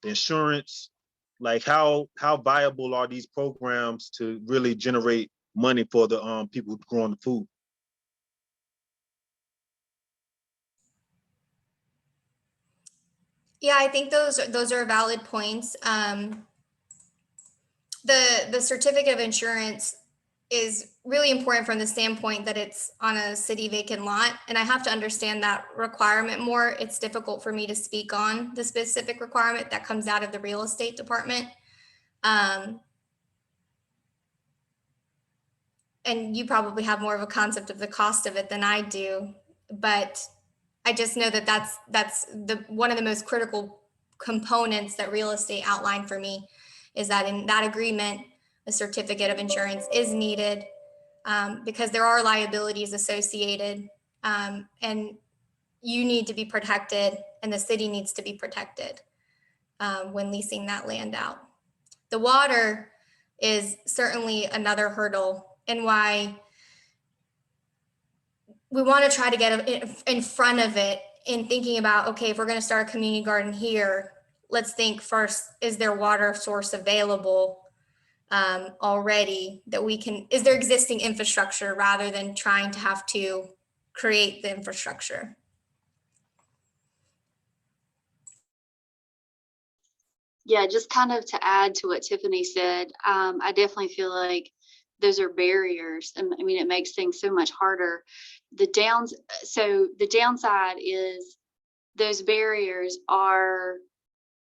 insurance, like how viable are these programs to really generate money for the people growing the food?
Yeah, I think those are valid points. The certificate of insurance is really important from the standpoint that it's on a city vacant lot, and I have to understand that requirement more. It's difficult for me to speak on the specific requirement that comes out of the real estate department. And you probably have more of a concept of the cost of it than I do, but I just know that that's the one of the most critical components that real estate outlined for me, is that in that agreement, a certificate of insurance is needed, because there are liabilities associated, and you need to be protected and the city needs to be protected when leasing that land out. The water is certainly another hurdle, and why we want to try to get in front of it in thinking about, okay, if we're going to start a community garden here, let's think first, is there water source available already that we can, is there existing infrastructure rather than trying to have to create the infrastructure?
Yeah, just kind of to add to what Tiffany said, I definitely feel like those are barriers. And I mean, it makes things so much harder. So the downside is those barriers are,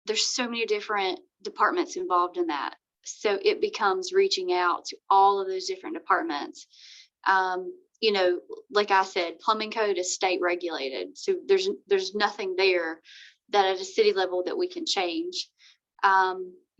there's so many different departments involved in that. So it becomes reaching out to all of those different departments. You know, like I said, plumbing code is state regulated. So there's nothing there that at a city level that we can change.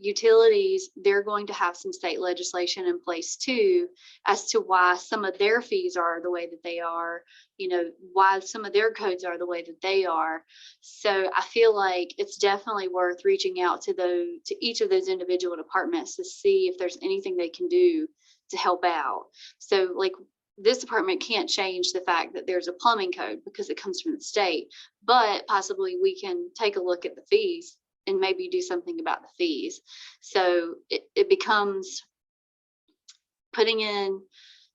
Utilities, they're going to have some state legislation in place too, as to why some of their fees are the way that they are, you know, why some of their codes are the way that they are. So I feel like it's definitely worth reaching out to each of those individual departments to see if there's anything they can do to help out. So like this department can't change the fact that there's a plumbing code because it comes from the state, but possibly we can take a look at the fees and maybe do something about the fees. So it becomes putting in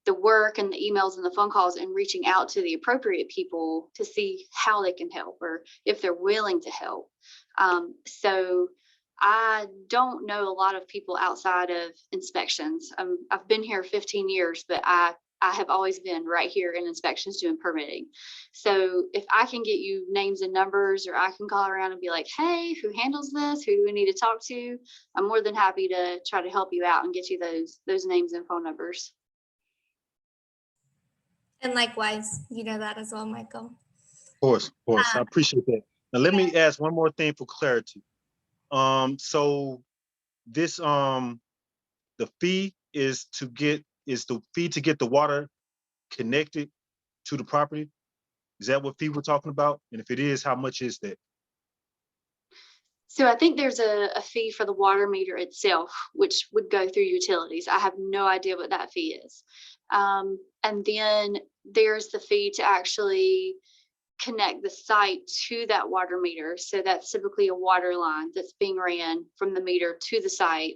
the work and the emails and the phone calls and reaching out to the appropriate people to see how they can help or if they're willing to help. So I don't know a lot of people outside of inspections. I've been here 15 years, but I have always been right here in inspections doing permitting. So if I can get you names and numbers, or I can call around and be like, hey, who handles this? Who do we need to talk to? I'm more than happy to try to help you out and get you those names and phone numbers.
And likewise, you know that as well, Michael.
Of course, I appreciate that. Now let me ask one more thing for clarity. So this the fee is the fee to get the water connected to the property? Is that what fee we're talking about? And if it is, how much is that?
So I think there's a fee for the water meter itself, which would go through utilities. I have no idea what that fee is. And then there's the fee to actually connect the site to that water meter. So that's typically a water line that's being ran from the meter to the site.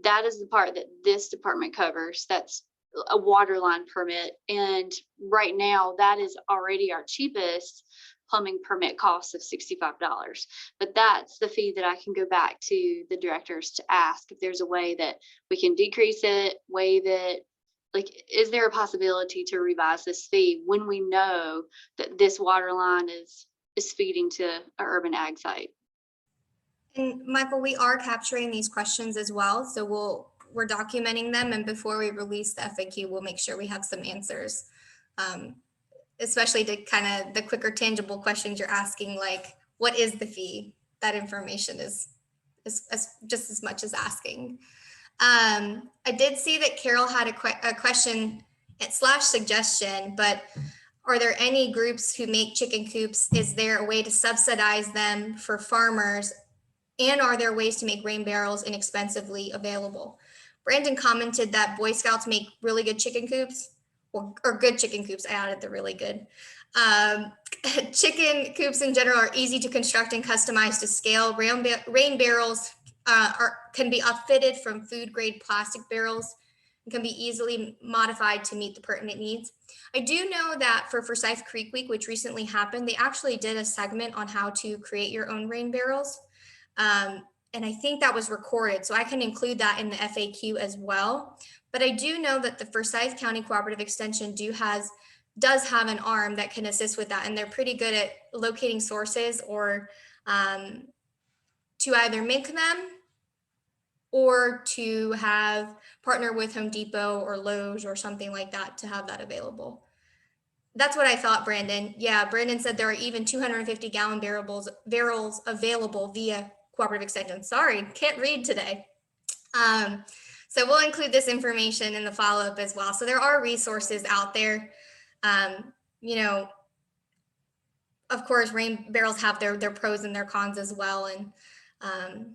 That is the part that this department covers. That's a water line permit. And right now that is already our cheapest plumbing permit cost of $65. But that's the fee that I can go back to the directors to ask if there's a way that we can decrease it, waive it. Like, is there a possibility to revise this fee when we know that this water line is feeding to an urban ag site?
And Michael, we are capturing these questions as well. So we're documenting them. And before we release the FAQ, we'll make sure we have some answers, especially to kind of the quicker tangible questions you're asking, like, what is the fee? That information is just as much as asking. I did see that Carol had a question / suggestion, but are there any groups who make chicken coops? Is there a way to subsidize them for farmers? And are there ways to make rain barrels inexpensively available? Brandon commented that Boy Scouts make really good chicken coops, or good chicken coops. I added the really good. Chicken coops in general are easy to construct and customize to scale. Rain barrels can be outfitted from food grade plastic barrels and can be easily modified to meet the pertinent needs. I do know that for Forsyth Creek Week, which recently happened, they actually did a segment on how to create your own rain barrels. And I think that was recorded, so I can include that in the FAQ as well. But I do know that the Forsyth County Cooperative Extension does have an arm that can assist with that, and they're pretty good at locating sources or to either make them or to have partner with Home Depot or Lowe's or something like that to have that available. That's what I thought, Brandon. Yeah, Brandon said there are even 250-gallon barrels available via Cooperative Extension. Sorry, can't read today. So we'll include this information in the follow-up as well. So there are resources out there. You know, of course, rain barrels have their pros and their cons as well. And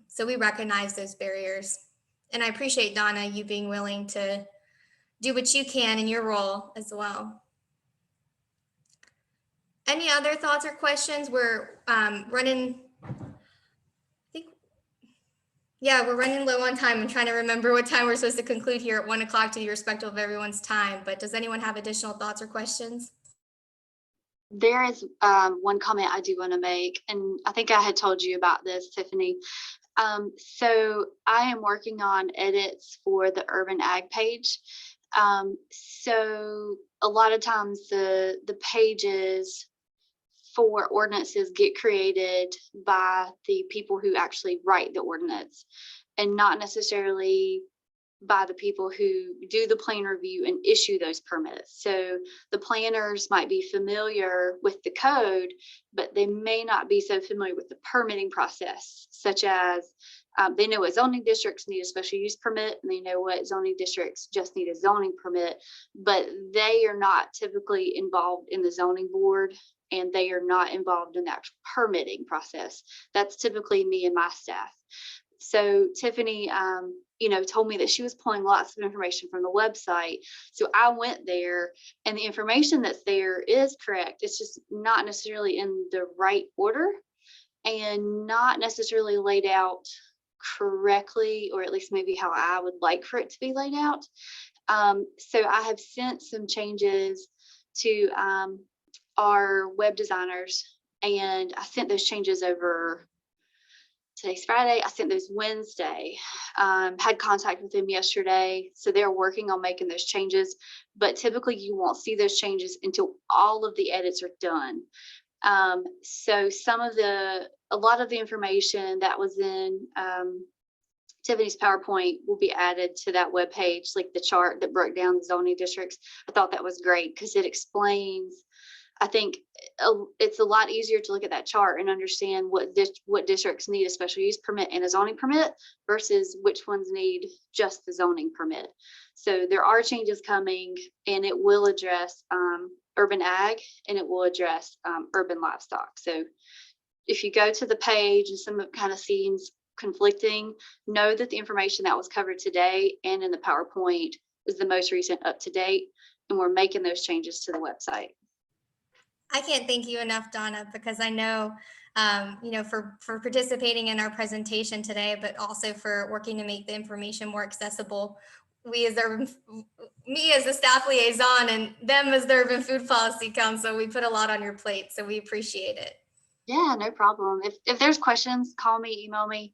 so we recognize those barriers. And I appreciate, Donna, you being willing to do what you can in your role as well. Any other thoughts or questions? We're running, we're running low on time. I'm trying to remember what time we're supposed to conclude here at 1 o'clock to be respectful of everyone's time. But does anyone have additional thoughts or questions?
There is one comment I do want to make, and I think I had told you about this, Tiffany. So I am working on edits for the urban ag page. So a lot of times the pages for ordinances get created by the people who actually write the ordinance, and not necessarily by the people who do the plan review and issue those permits. So the planners might be familiar with the code, but they may not be so familiar with the permitting process, such as they know what zoning districts need a special use permit, and they know what zoning districts just need a zoning permit, but they are not typically involved in the zoning board, and they are not involved in the actual permitting process. That's typically me and my staff. So Tiffany, told me that she was pulling lots of information from the website. So I went there, and the information that's there is correct. It's just not necessarily in the right order and not necessarily laid out correctly, or at least maybe how I would like for it to be laid out. So I have sent some changes to our web designers, and I sent those changes over. Today's Friday. I sent those Wednesday. Had contact with them yesterday, so they're working on making those changes. But typically, you won't see those changes until all of the edits are done. So a lot of the information that was in Tiffany's PowerPoint will be added to that webpage, like the chart that broke down the zoning districts. I thought that was great because it explains. I think it's a lot easier to look at that chart and understand what districts need a special use permit and a zoning permit versus which ones need just the zoning permit. So there are changes coming, and it will address urban ag, and it will address urban livestock. So if you go to the page and some kind of seems conflicting, know that the information that was covered today and in the PowerPoint is the most recent up to date, and we're making those changes to the website.
I can't thank you enough, Donna, because I know, for participating in our presentation today, but also for working to make the information more accessible. Me as the staff liaison and them as the Urban Food Policy Council, we put a lot on your plate, so we appreciate it.
Yeah, no problem. If there's questions, call me, email me.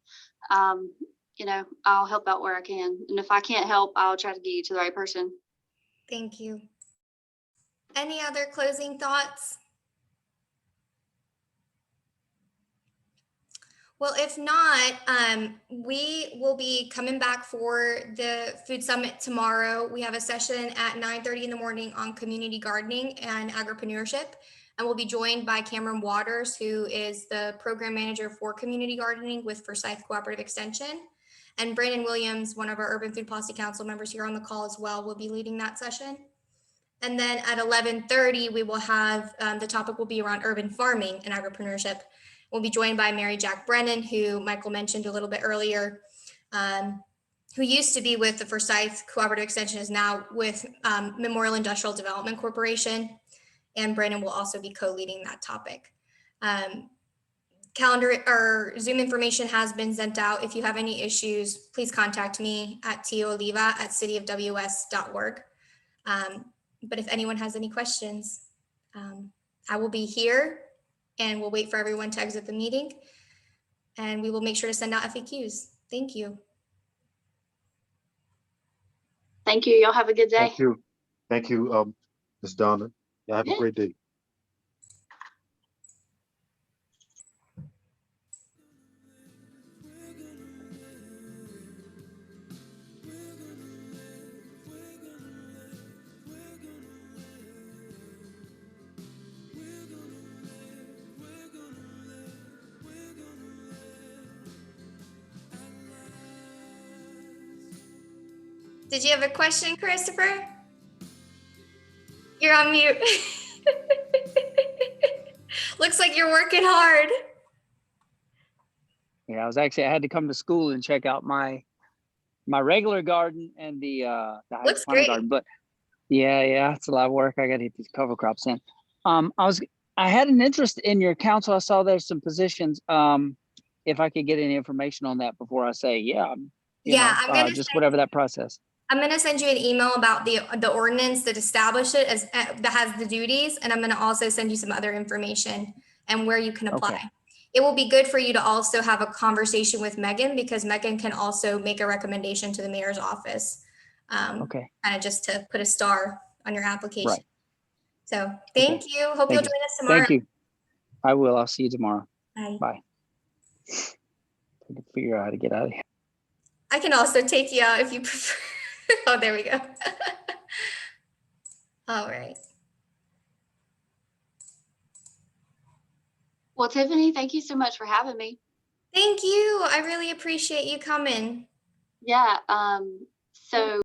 I'll help out where I can. And if I can't help, I'll try to get you to the right person.
Thank you. Any other closing thoughts? Well, if not, we will be coming back for the Food Summit tomorrow. We have a session at 9:30 in the morning on community gardening and agripreneurship. And we'll be joined by Cameron Waters, who is the program manager for community gardening with Forsyth Cooperative Extension. And Brandon Williams, one of our Urban Food Policy Council members here on the call as well, will be leading that session. And then at 11:30, we will have, the topic will be around urban farming and agripreneurship. We'll be joined by Mary Jack Brennan, who Michael mentioned a little bit earlier, who used to be with the Forsyth Cooperative Extension, is now with Memorial Industrial Development Corporation. And Brandon will also be co-leading that topic. Calendar or Zoom information has been sent out. If you have any issues, please contact me at tioliva@cityofws.org. But if anyone has any questions, I will be here, and we'll wait for everyone to exit the meeting, and we will make sure to send out FAQs. Thank you.
Thank you. Y'all have a good day.
Thank you. Thank you, Ms. Donna. Y'all have a great day.
Did you have a question, Christopher? You're on mute. Looks like you're working hard.
Yeah, I had to come to school and check out my regular garden and the
Looks
hydroponic
great.
garden. But yeah, it's a lot of work. I got to get these cover crops in. I had an interest in your council. I saw there's some positions. If I could get any information on that before I say, I'm gonna just whatever that process.
I'm going to send you an email about the ordinance that established it that has the duties. And I'm going to also send you some other information and where you can apply.
Okay.
It will be good for you to also have a conversation with Megan, because Megan can also make a recommendation to the mayor's office.
Okay.
Kind of just to put a star on your application.
Right.
So thank you. Hope you'll join us tomorrow.
Thank you. I will. I'll see you tomorrow.
Bye.
Bye. I can figure out how to get out of here.
I can also take you out if you prefer. Oh, there we go. All right.
Well, Tiffany, thank you so much for having me.
Thank you. I really appreciate you coming.
Yeah. So